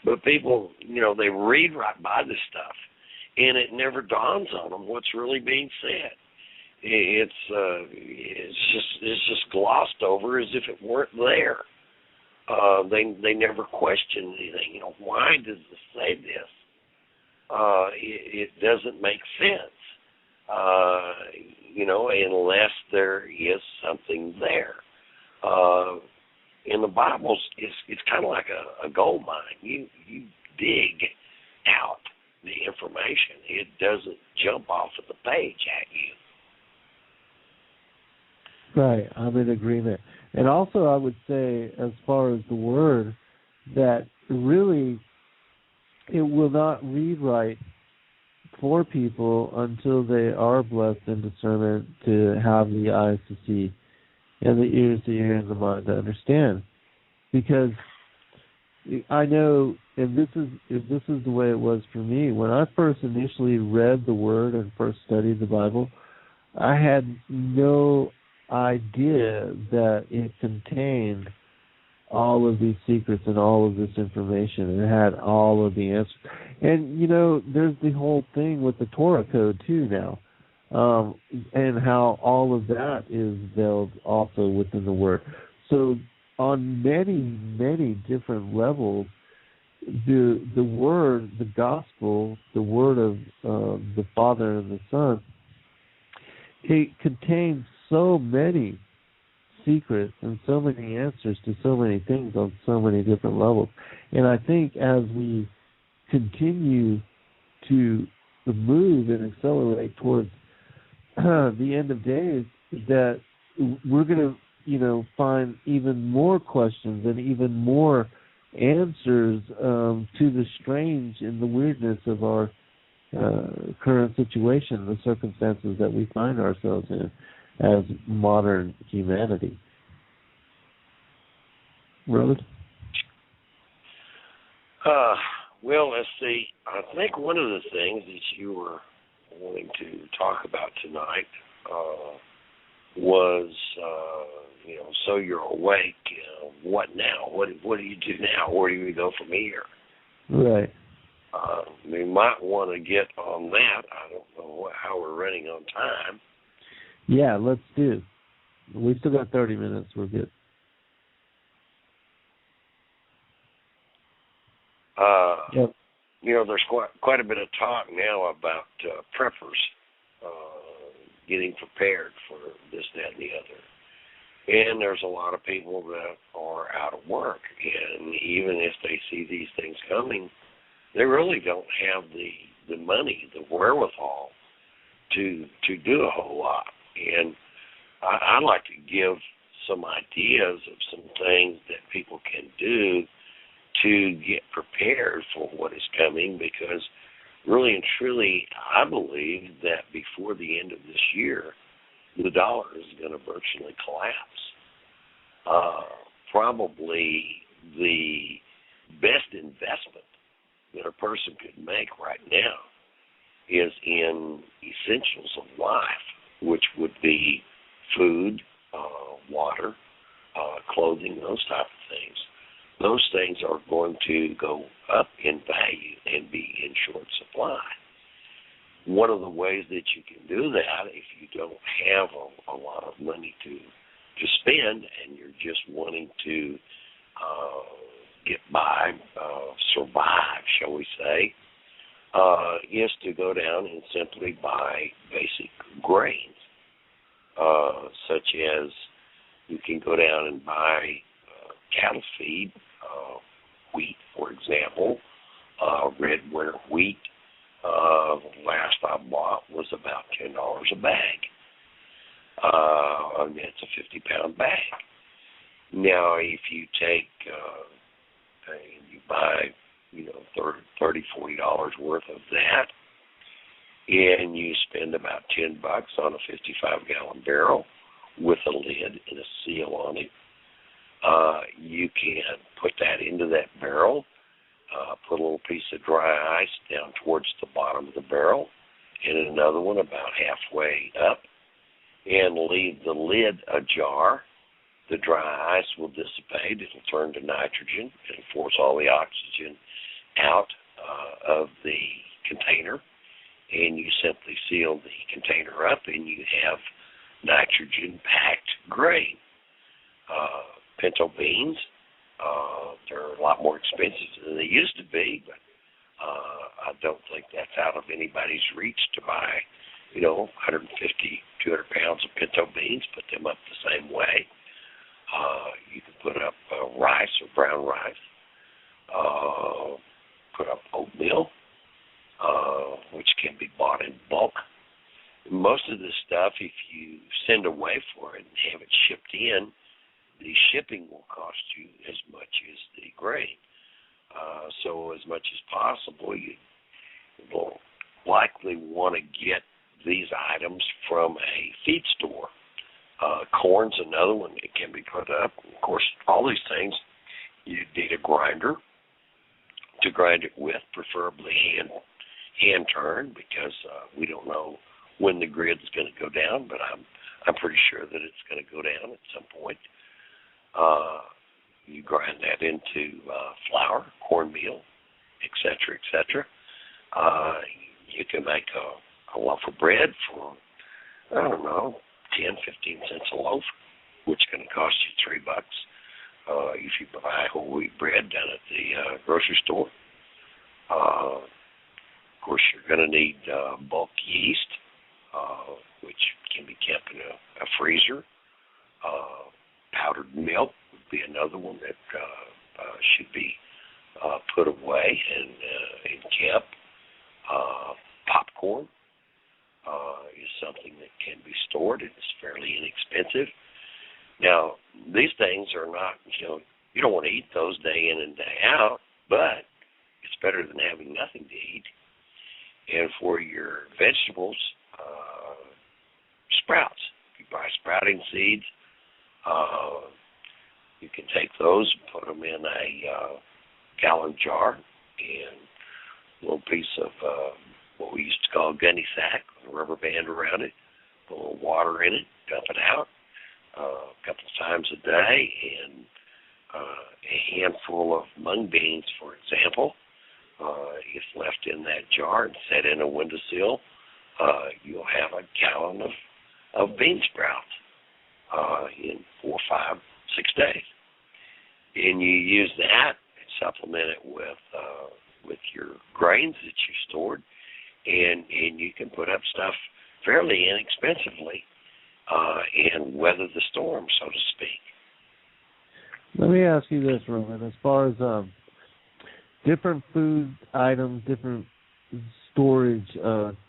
But people, they read right by this stuff, and it never dawns on them what's really being said. It's just glossed over as if it weren't there. They never question anything. Why does this say this? It doesn't make sense. Unless there is something there. In the Bible, it's kind of like a gold mine. You dig out the information. It doesn't jump off of the page at you. Right, I'm in agreement. And also I would say, as far as the Word, that really it will not read right for people until they are blessed in discernment to have the eyes to see and the ears to hear and the mind to understand. Because I know, and this is the way it was for me, when I first initially read the Word and first studied the Bible, I had no idea that it contained all of these secrets and all of this information. It had all of the answers. And, there's the whole thing with the Torah code, too, now, and how all of that is veiled also within the Word. So on many, many different levels, the Word, the Gospel, the Word of the Father and the Son, it contains so many secrets and so many answers to so many things on so many different levels. And I think as we continue to move and accelerate towards the end of days, that we're going to, find even more questions and even more answers to the strange and the weirdness of our current situation, the circumstances that we find ourselves in as modern humanity. Robert? Well, let's see. I think one of the things that you were wanting to talk about tonight was, so you're awake. What now? What do you do now? Where do you go from here? Right. We might want to get on that. I don't know how we're running on time. Yeah, let's do. We still got 30 minutes. We're good. Yep. There's quite a bit of talk now about preppers getting prepared for this, that, and the other. And there's a lot of people that are out of work. And even if they see these things coming, they really don't have the money, the wherewithal to do a whole lot. And I'd like to give some ideas of some things that people can do to get prepared for what is coming, because really and truly, I believe that before the end of this year, the dollar is going to virtually collapse. Probably the best investment that a person could make right now is in essentials of life, which would be food, water, clothing, those type of things. Those things are going to go up in value and be in short supply. One of the ways that you can do that, if you don't have a lot of money to spend and you're just wanting to get by, survive, shall we say, is to go down and simply buy basic grains, such as you can go down and buy cattle feed, wheat, for example, Red winter wheat, last I bought was about $10 a bag. And it's a 50-pound bag. Now, if you take and you buy, $30, $40 worth of that, and you spend about $10 on a 55-gallon barrel with a lid and a seal on it, you can put that into that barrel, put a little piece of dry ice down towards the bottom of the barrel, and another one about halfway up, and leave the lid ajar. The dry ice will dissipate. It'll turn to nitrogen. It'll force all the oxygen out of the container, and you simply seal the container up, and you have nitrogen-packed grain. Pinto beans, they're a lot more expensive than they used to be, but I don't think that's out of anybody's reach to buy, 150, 200 pounds of pinto beans, put them up the same way. You can put up rice or brown rice, put up oatmeal, which can be bought in bulk. Most of this stuff, if you send away for it and have it shipped in, the shipping will cost you as much as the grain. So as much as possible, you will likely want to get these items from a feed store. Corn's another one that can be put up. Of course, all these things, you need a grinder to grind it with, preferably hand turn, because we don't know when the grid is going to go down, but I'm pretty sure that it's going to go down at some point. You grind that into flour, cornmeal, et cetera. You can make a loaf of bread for, 10, 15 cents a loaf, which is going to cost you $3 if you buy whole wheat bread down at the grocery store. Of course, you're going to need bulk yeast, which can be kept in a freezer. Powdered milk would be another one that should be put away and kept. Popcorn is something that can be stored. It's fairly inexpensive. Now, these things are not, you don't want to eat those day in and day out, but it's better than having nothing to eat. And for your vegetables, sprouts. If you buy sprouting seeds, you can take those and put them in a gallon jar and a little piece of what we used to call a gunny sack with a rubber band around it, put a little water in it, dump it out a couple of times a day, and a handful of mung beans, for example, if left in that jar and set in a windowsill, you'll have a gallon of bean sprouts in 4, 5, 6 days. And you use that and supplement it with your grains that you stored, and you can put up stuff fairly inexpensively and weather the storm, so to speak. Let me ask you this, Roman, as far as different food items, different storage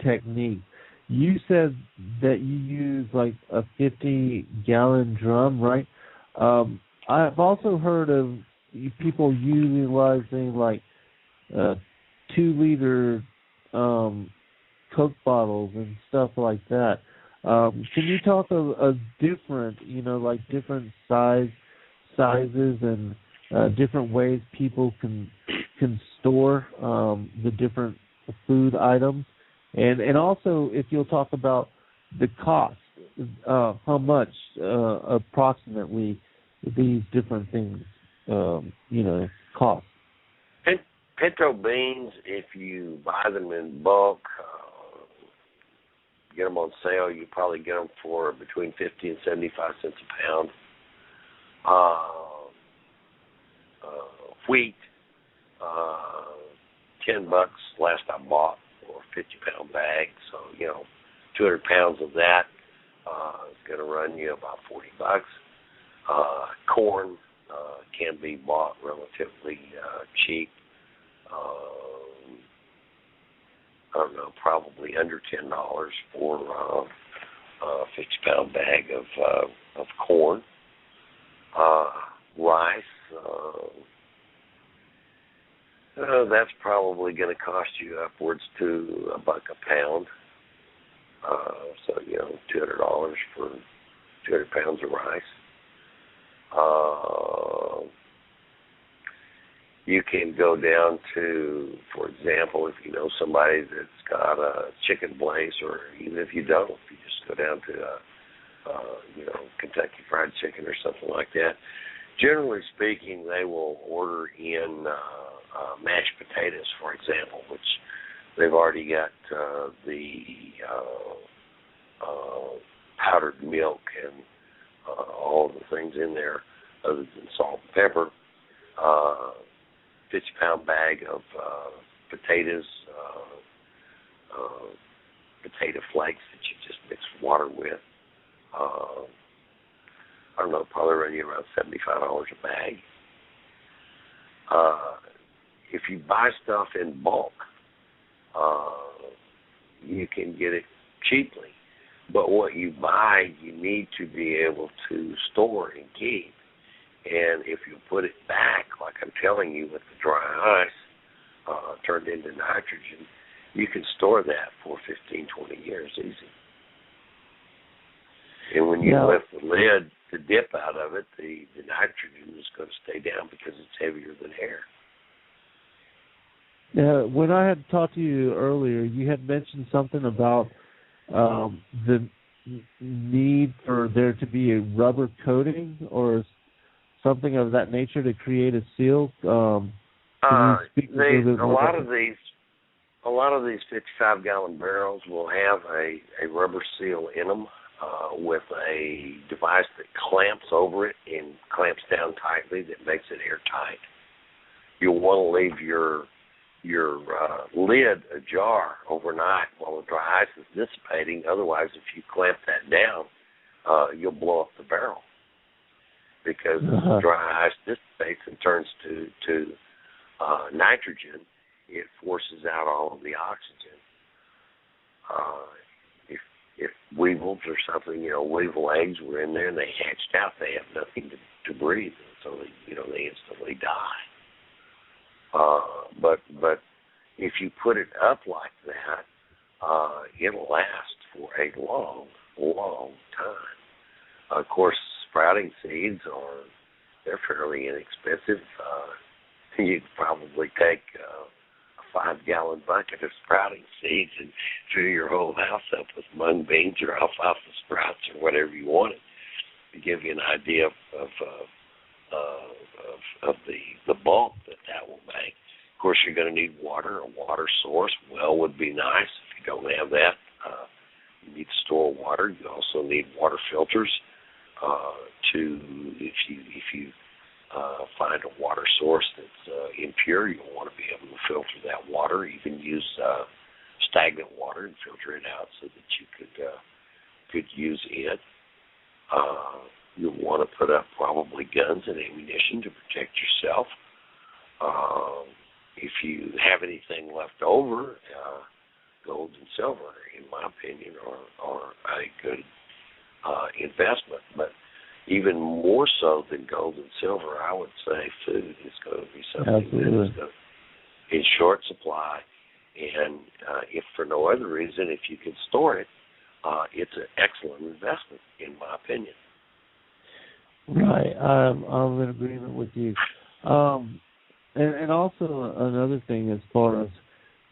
technique. You said that you use like a 50-gallon drum, right? I've also heard of people utilizing like 2-liter Coke bottles and stuff like that. Can you talk of different, like different sizes and different ways people can store the different food items, and also if you'll talk about the cost, how much approximately these different things cost. Pinto beans, if you buy them in bulk, get them on sale, you probably get them for between 50 and 75 cents a pound. Wheat, $10 last I bought for a 50-pound bag. So, 200 pounds of that is going to run you about $40. Corn can be bought relatively cheap. I don't know, probably under $10 for a 50-pound bag of corn. Rice, that's probably going to cost you upwards to $1 a pound. So, $200 for 200 pounds of rice. You can go down to, for example, if you know somebody that's got a chicken place, or even if you don't, if you just go down to, Kentucky Fried Chicken or something like that. Generally speaking, they will order in mashed potatoes, for example, which they've already got the powdered milk and all of the things in there other than salt and pepper. 50-pound bag of potatoes, potato flakes that you just mix water with. I don't know, probably run you around $75 a bag. If you buy stuff in bulk, you can get it cheaply. But what you buy, you need to be able to store and keep. And if you put it back, like I'm telling you, with the dry ice turned into nitrogen, you can store that for 15, 20 years easy. And when you lift the lid to dip out of it, the nitrogen is going to stay down because it's heavier than air. Now, when I had talked to you earlier, you had mentioned something about the need for there to be a rubber coating or something of that nature to create a seal. A lot of these 55-gallon barrels will have a rubber seal in them with a device that clamps over it and clamps down tightly that makes it airtight. You'll want to leave your lid ajar overnight while the dry ice is dissipating. Otherwise, if you clamp that down, you'll blow up the barrel because the dry ice dissipates and turns to nitrogen. It forces out all of the oxygen. If weevils or something, weevil eggs were in there and they hatched out, they have nothing to breathe, so they instantly die. But if you put it up like that, it'll last for a long, long time. Of course, sprouting seeds they're fairly inexpensive. You could probably take a 5-gallon bucket of sprouting seeds and fill your whole house up with mung beans or alfalfa sprouts or whatever you wanted to give you an idea of the bulk that will make. Of course, you're going to need water, a water source. Well would be nice. If you don't have that, you need to store water. You also need water filters if you find a water source that's impure, you'll want to be able to filter that water. You can use stagnant water and filter it out so that you could use it. You'll want to put up probably guns and ammunition to protect yourself. If you have anything left over, gold and silver, in my opinion, are a good investment. But even more so than gold and silver, I would say food is going to be something that is in short supply. And if for no other reason, if you can store it, it's an excellent investment, in my opinion. Right. I'm in agreement with you. And also another thing as far as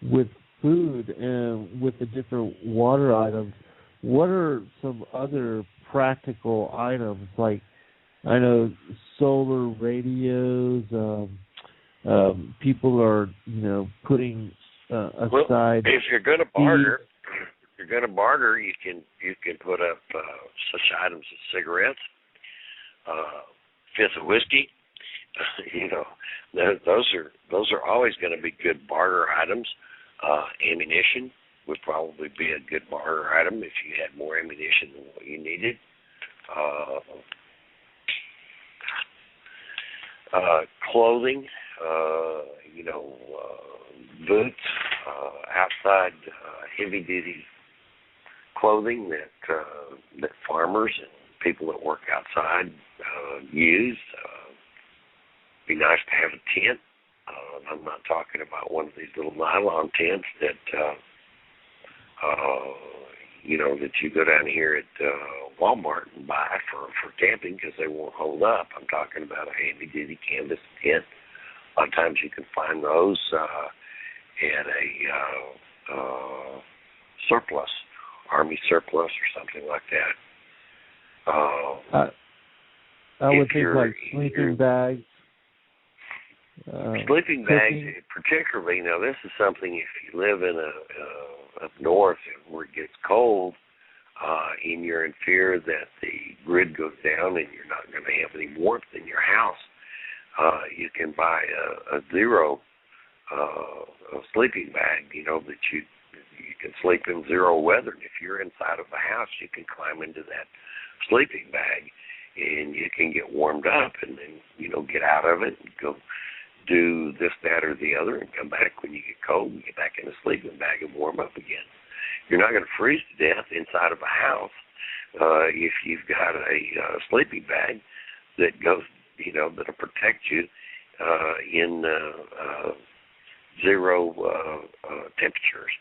with food and with the different water items, what are some other practical items? Like, I know solar radios, people are, putting aside. Well, if you're going to barter, you can put up such items as cigarettes, fifth of whiskey. Those are always going to be good barter items. Ammunition would probably be a good barter item if you had more ammunition than what you needed. Clothing, boots, outside heavy-duty clothing that farmers and people that work outside use. Be nice to have a tent. I'm not talking about one of these little nylon tents that that you go down here at Walmart and buy for camping because they won't hold up. I'm talking about a heavy-duty canvas tent. A lot of times you can find those at a surplus, Army surplus or something like that. I would think like sleeping bags. Sleeping bags, particularly. Now, this is something if you live in up north where it gets cold, and you're in fear that the grid goes down and you're not going to have any warmth in your house, you can buy a zero sleeping bag. That you can sleep in zero weather. And if you're inside of the house, you can climb into that sleeping bag, and you can get warmed up, and then get out of it and go do this, that, or the other, and come back when you get cold and get back in the sleeping bag and warm up again. You're not going to freeze to death inside of a house if you've got a sleeping bag that goes, that'll protect you in zero temperatures.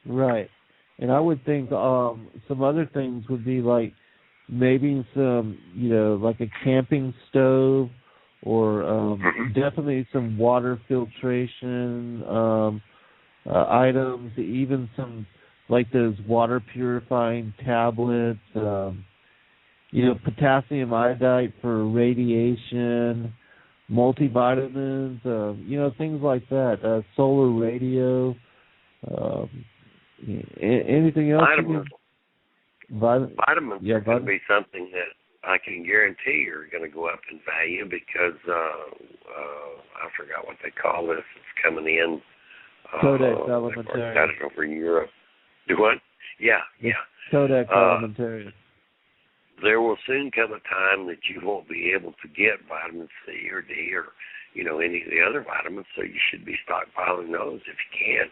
Right. And I would think some other things would be like maybe some, like a camping stove, or definitely some water filtration items, even some like those water purifying tablets, potassium iodide for radiation, multivitamins, things like that, solar radio, anything else? Vitamins are going to be something that I can guarantee are going to go up in value because I forgot what they call this. It's coming in. Codex Alimentarius. Got it over in Europe. Do what? Yeah. Codex Alimentarius. There will soon come a time that you won't be able to get vitamin C or D or any of the other vitamins, so you should be stockpiling those if you can.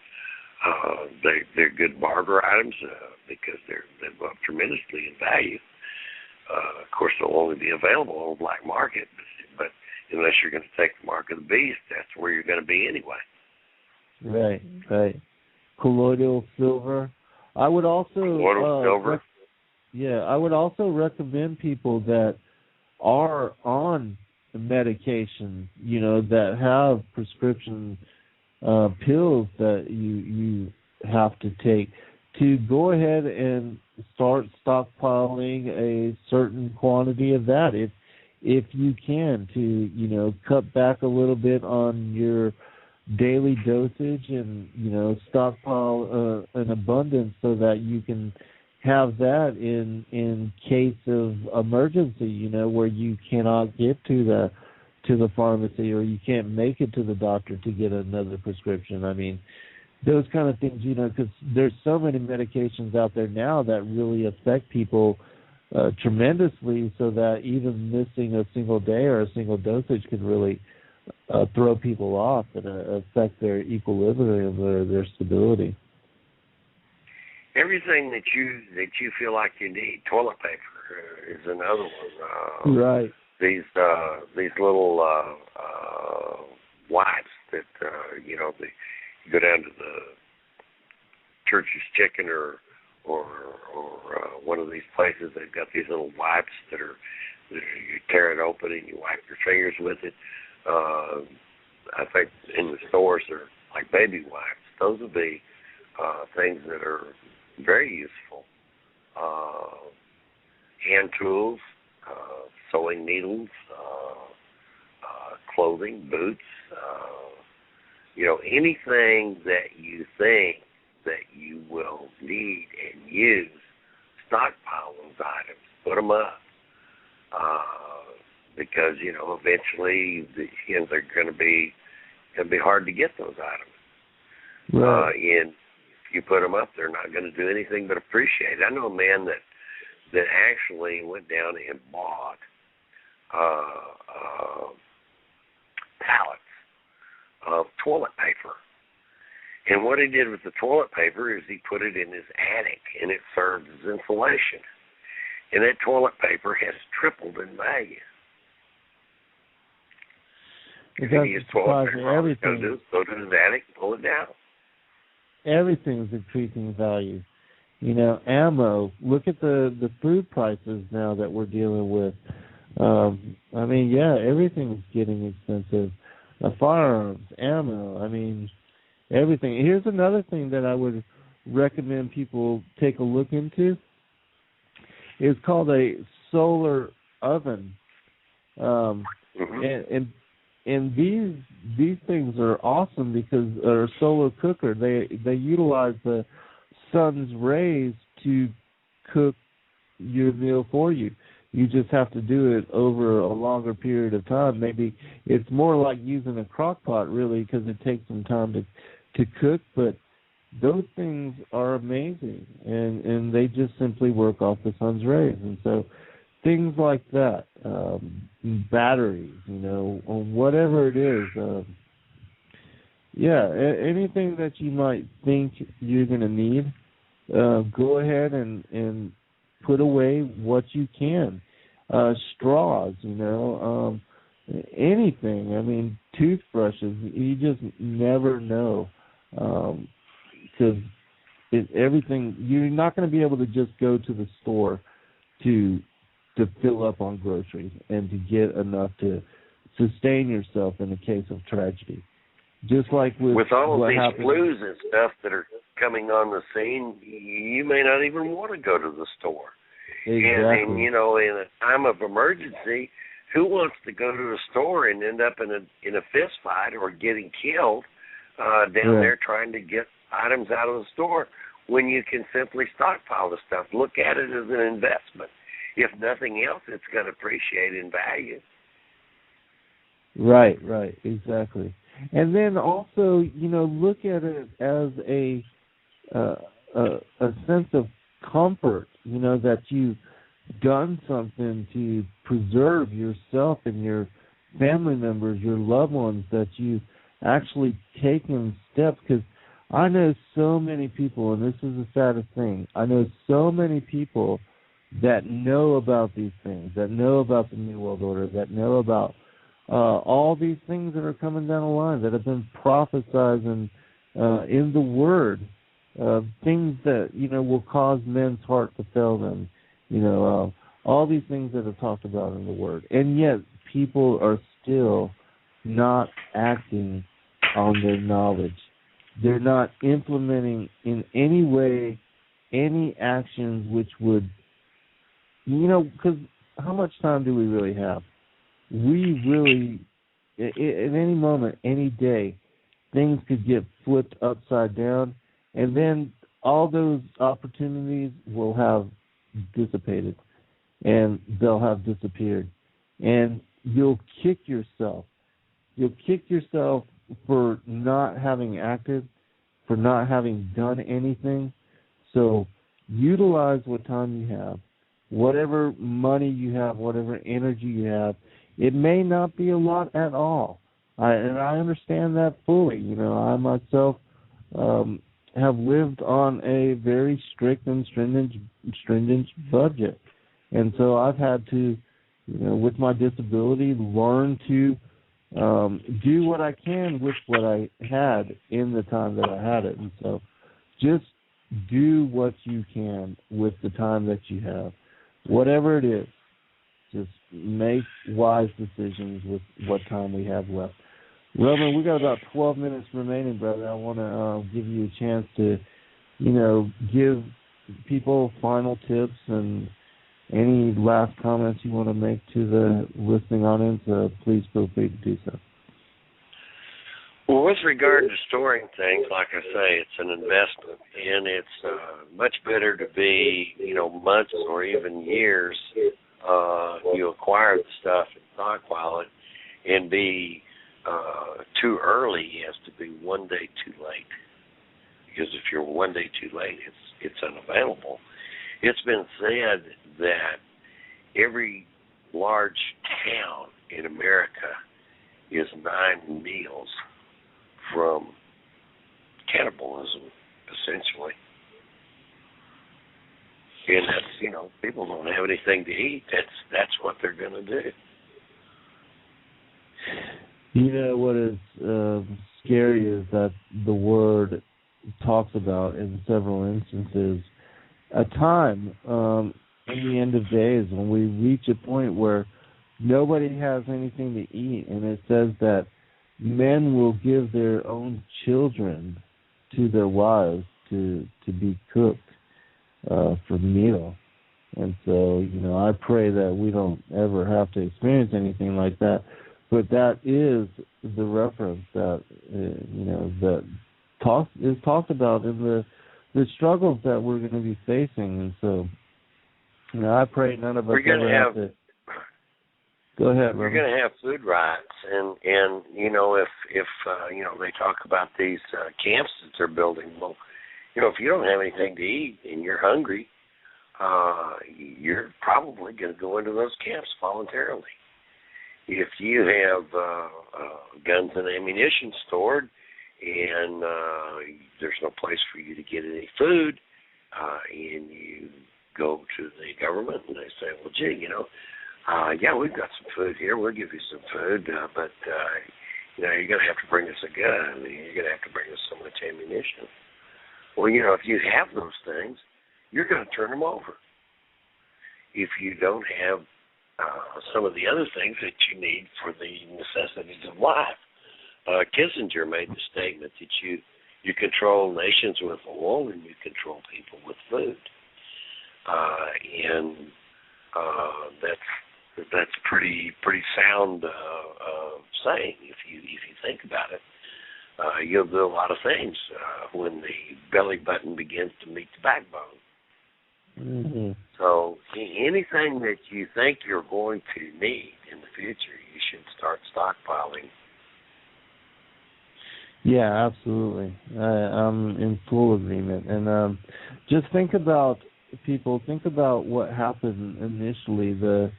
They're good barter items because they go up tremendously in value. Of course, they'll only be available on the black market, but unless you're going to take the mark of the beast, that's where you're going to be anyway. Right. Colloidal silver. I would also silver. I would also recommend people that are on medication, that have prescription pills that you have to take, to go ahead and start stockpiling a certain quantity of that if you can, to cut back a little bit on your daily dosage and stockpile an abundance so that you can have that in case of emergency, where you cannot get to the pharmacy or you can't make it to the doctor to get another prescription. I mean, those kind of things, because there's so many medications out there now that really affect people tremendously, so that even missing a single day or a single dosage can really throw people off and affect their equilibrium or their stability. Everything that you feel like you need. Toilet paper is another one. Right. These little wipes that you go down to the Church's Chicken or one of these places. They've got these little wipes that you tear it open and you wipe your fingers with it. I think in the stores they're like baby wipes. Those would be things that are very useful. Hand tools, sewing needles, clothing, boots, anything that you think that you will need and use, stockpile those items, put them up, because eventually they're going to be hard to get those items. Right. And if you put them up, they're not going to do anything but appreciate it. I know a man that actually went down and bought pallets of toilet paper. And what he did with the toilet paper is he put it in his attic, and it serves as insulation. And that toilet paper has tripled in value. It doesn't surprise me. Everything. Go to his attic, pull it down. Everything's increasing value. You know, ammo. Look at the food prices now that we're dealing with. I mean, yeah, everything's getting expensive. Firearms, ammo. I mean, everything. Here's another thing that I would recommend people take a look into. It's called a solar oven, and these things are awesome because or a solar cooker. They utilize the sun's rays to cook your meal for you. You just have to do it over a longer period of time. Maybe it's more like using a crock pot, really, because it takes some time to cook. But those things are amazing, and they just simply work off the sun's rays. And so things like that, batteries, you know, or whatever it is, anything that you might think you're going to need, go ahead and put away what you can. Straws, you know, anything. I mean, toothbrushes. You just never know, because everything. You're not going to be able to just go to the store to fill up on groceries and to get enough to sustain yourself in the case of tragedy. Just like with all of these flus and stuff that are coming on the scene, you may not even want to go to the store. Exactly. And you know, in a time of emergency, who wants to go to the store and end up in a fist fight or getting killed down there trying to get items out of the store when you can simply stockpile the stuff? Look at it as an investment. If nothing else, it's going to appreciate in value. Right, exactly. And then also, you know, look at it as a sense of comfort, you know, that you've done something to preserve yourself and your family members, your loved ones, that you've actually taken steps. Because I know so many people, and this is the saddest thing, I know so many people that know about these things, that know about the New World Order, that know about all these things that are coming down the line, that have been prophesied in the Word, things that, you know, will cause men's heart to fail them, you know, all these things that are talked about in the Word. And yet people are still not acting on their knowledge. They're not implementing in any way any actions which would, you know, because how much time do we really have? We really, at any moment, any day, things could get flipped upside down, and then all those opportunities will have dissipated, and they'll have disappeared. And you'll kick yourself. You'll kick yourself for not having acted, for not having done anything. So utilize what time you have. Whatever money you have, whatever energy you have, it may not be a lot at all. And I understand that fully. You know, I myself have lived on a very strict and stringent budget. And so I've had to, you know, with my disability, learn to do what I can with what I had in the time that I had it. And so just do what you can with the time that you have. Whatever it is, just make wise decisions with what time we have left. Roman, we got about 12 minutes remaining, brother. I want to give you a chance to, you know, give people final tips and any last comments you want to make to the listening audience. Please feel free to do so. Well, with regard to storing things, like I say, it's an investment, and it's much better to be, you know, months or even years. You acquire the stuff and stockpile it, and be too early has to be one day too late. Because if you're one day too late, it's unavailable. It's been said that every large town in America is 9 meals from cannibalism, essentially. And that's, people don't have anything to eat. That's what they're going to do. You know what is scary is that the Word talks about in several instances a time in the end of days when we reach a point where nobody has anything to eat, and it says that men will give their own children to their wives to be cooked for meal. And so, I pray that we don't ever have to experience anything like that. But that is the reference that that is talked about in the struggles that we're going to be facing. And so, I pray none of us ever have to. Go ahead, You're going to have food riots, and if they talk about these camps that they're building. Well, if you don't have anything to eat and you're hungry, you're probably going to go into those camps voluntarily. If you have guns and ammunition stored and there's no place for you to get any food, and you go to the government and they say, well, gee, we've got some food here. We'll give you some food, but you're going to have to bring us a gun. You're going to have to bring us so much ammunition. Well, if you have those things, you're going to turn them over. If you don't have some of the other things that you need for the necessities of life, Kissinger made the statement that you control nations with oil and you control people with food, and that's pretty sound saying if you think about it. You'll do a lot of things when the belly button begins to meet the backbone. Mm-hmm. So anything that you think you're going to need in the future, you should start stockpiling. Yeah, absolutely. I'm in full agreement. And just think about what happened initially, the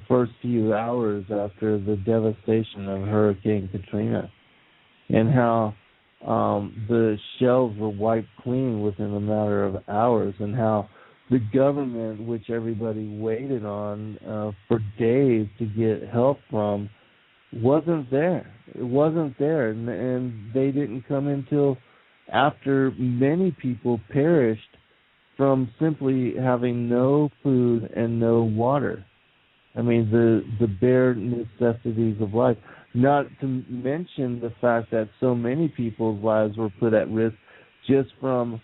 first few hours after the devastation of Hurricane Katrina, and how the shelves were wiped clean within a matter of hours, and how the government, which everybody waited on for days to get help from, wasn't there. It wasn't there, and they didn't come until after many people perished from simply having no food and no water. I mean, the bare necessities of life. Not to mention the fact that so many people's lives were put at risk just from,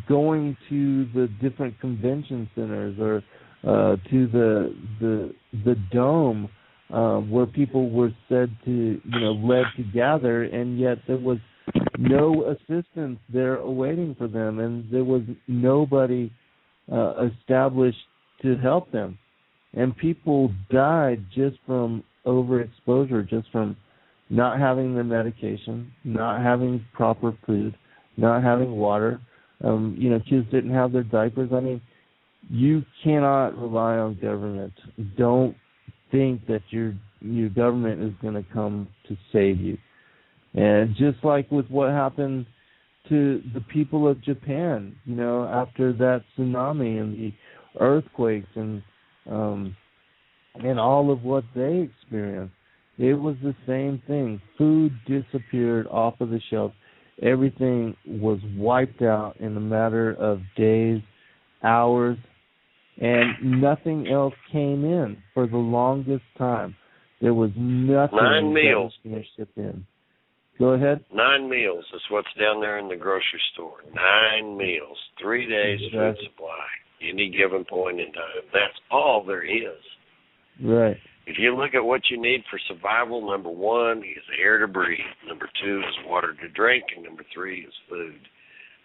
going to the different convention centers or to the dome where people were said to, led to gather, and yet there was no assistance there awaiting for them, and there was nobody established to help them. And people died just from overexposure, just from not having the medication, not having proper food, not having water. Kids didn't have their diapers. I mean, you cannot rely on government. Don't think that your government is going to come to save you. And just like with what happened to the people of Japan, after that tsunami and the earthquakes and all of what they experienced, it was the same thing. Food disappeared off of the shelves. Everything was wiped out in a matter of days, hours, and nothing else came in for the longest time. There was nothing 9 meals. that was shipped in. Go ahead. 9 meals is what's down there in the grocery store. 9 meals, 3 days food supply, any given point in time. That's all there is. Right. If you look at what you need for survival, number 1 is air to breathe. Number 2 is water to drink. And number 3 is food.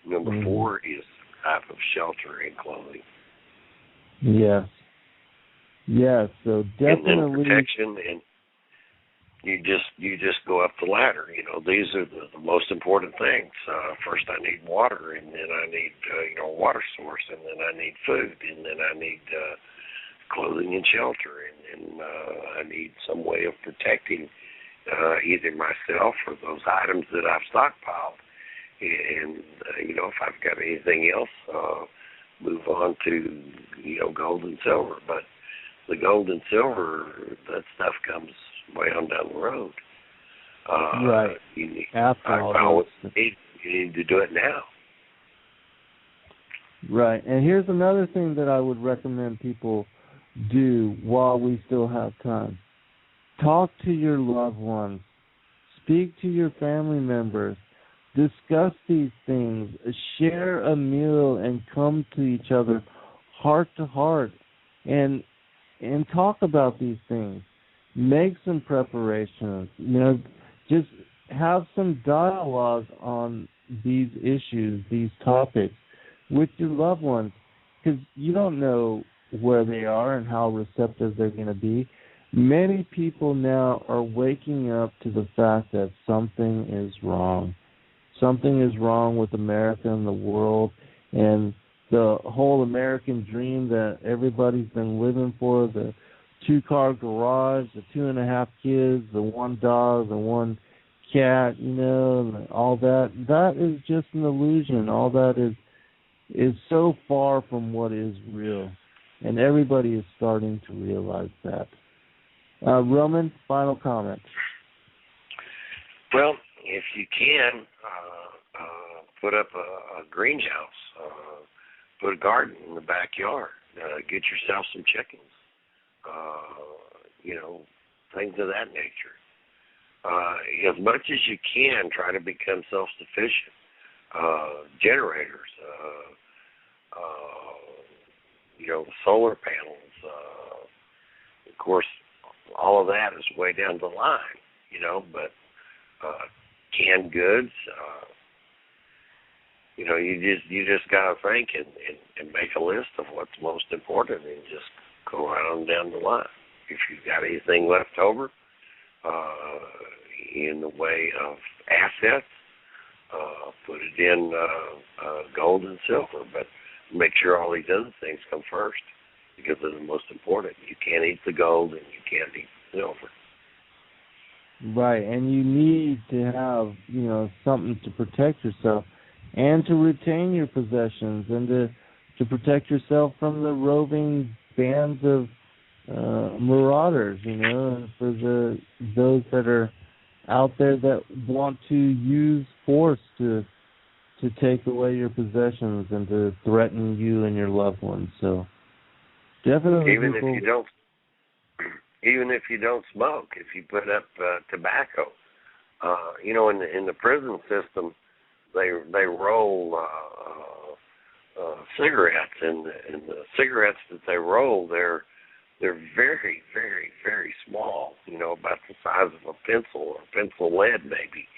Number 4 is type of shelter and clothing. Yes. Yes. So definitely. And then protection, and you just go up the ladder. These are the most important things. First, I need water, and then I need a water source, and then I need food, and then I need clothing and shelter, and I need some way of protecting either myself or those items that I've stockpiled. And, if I've got anything else, move on to, gold and silver. But the gold and silver, that stuff comes way on down the road. Right. You need to do it now. Right. And here's another thing that I would recommend people do while we still have time. Talk to your loved ones. Speak to your family members. Discuss these things. Share a meal and come to each other heart to heart and talk about these things. Make some preparations. Just have some dialogue on these issues, these topics with your loved ones, because you don't know where they are and how receptive they're going to be. Many people now are waking up to the fact that something is wrong. Something is wrong with America and the world, and the whole American dream that everybody's been living for, the 2-car garage, the 2.5 kids, the 1 dog, the 1 cat, and all that is just an illusion. All that is so far from what is real, and everybody is starting to realize that. Roman, final comment. Well, if you can, put up a greenhouse, put a garden in the backyard, get yourself some chickens, things of that nature. As much as you can, try to become self-sufficient. Generators, solar panels. Of course, all of that is way down the line, but canned goods, you just got to think and make a list of what's most important and just go on down the line. If you've got anything left over in the way of assets, put it in gold and silver, but make sure all these other things come first because they're the most important. You can't eat the gold and you can't eat the silver. Right, and you need to have, something to protect yourself and to retain your possessions and to protect yourself from the roving bands of marauders, and for those that are out there that want to use force to take away your possessions and to threaten you and your loved ones. So definitely, even if you don't smoke, if you put up tobacco, in the prison system, they roll cigarettes, and the cigarettes that they roll, they're very, very, very small, about the size of a pencil or pencil lead maybe.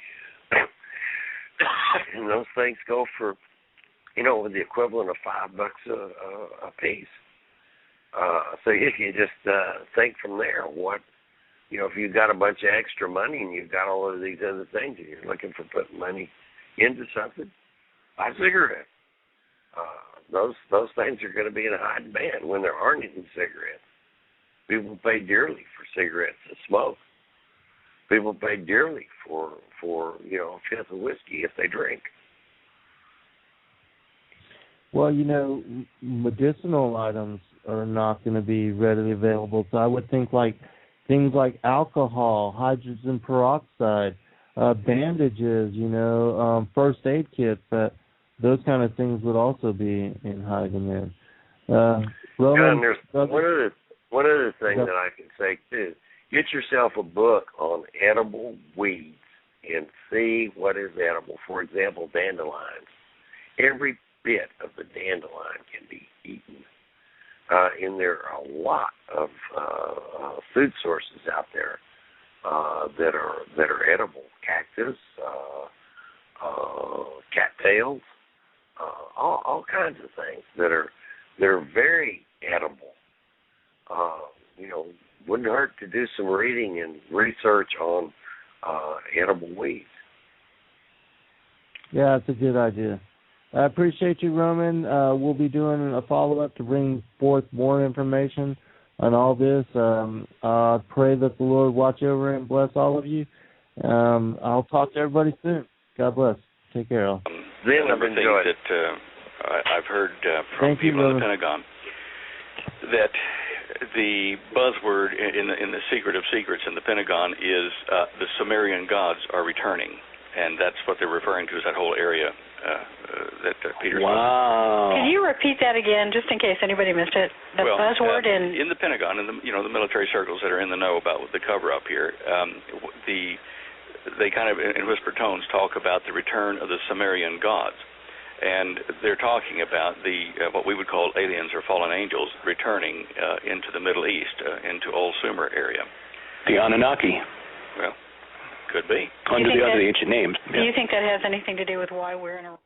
And those things go for, the equivalent of $5 a piece. So you can just think from there what, if you've got a bunch of extra money and you've got all of these other things and you're looking for putting money into something, buy cigarettes. Those things are going to be in high demand when there aren't any cigarettes. People pay dearly for cigarettes to smoke. People pay dearly for a fifth of whiskey if they drink. Well, medicinal items are not going to be readily available. So I would think things like alcohol, hydrogen peroxide, bandages, first aid kits. Those kind of things would also be in high demand. Roman, there's one other thing that I can say too. Get yourself a book on edible weeds and see what is edible. For example, dandelions. Every bit of the dandelion can be eaten. And there are a lot of food sources out there that are edible. Cactus, cattails, all kinds of things they're very edible. Wouldn't hurt to do some reading and research on edible weeds. Yeah, it's a good idea. I appreciate you, Roman. We'll be doing a follow-up to bring forth more information on all this. I pray that the Lord watch over and bless all of you. I'll talk to everybody soon. God bless. Take care, all. The number of things that I've heard from people in the Pentagon, that the buzzword in the secret of secrets in the Pentagon is the Sumerian gods are returning, and that's what they're referring to as that whole area that Peter's Wow. Can you repeat that again, just in case anybody missed it? The buzzword in the Pentagon, in the military circles that are in the know about the cover-up here, they kind of, in whispered tones, talk about the return of the Sumerian gods. And they're talking about what we would call aliens or fallen angels returning into the Middle East, into Old Sumer area. The Anunnaki. Well, could be. Under the other ancient names. Do you think that has anything to do with why we're in a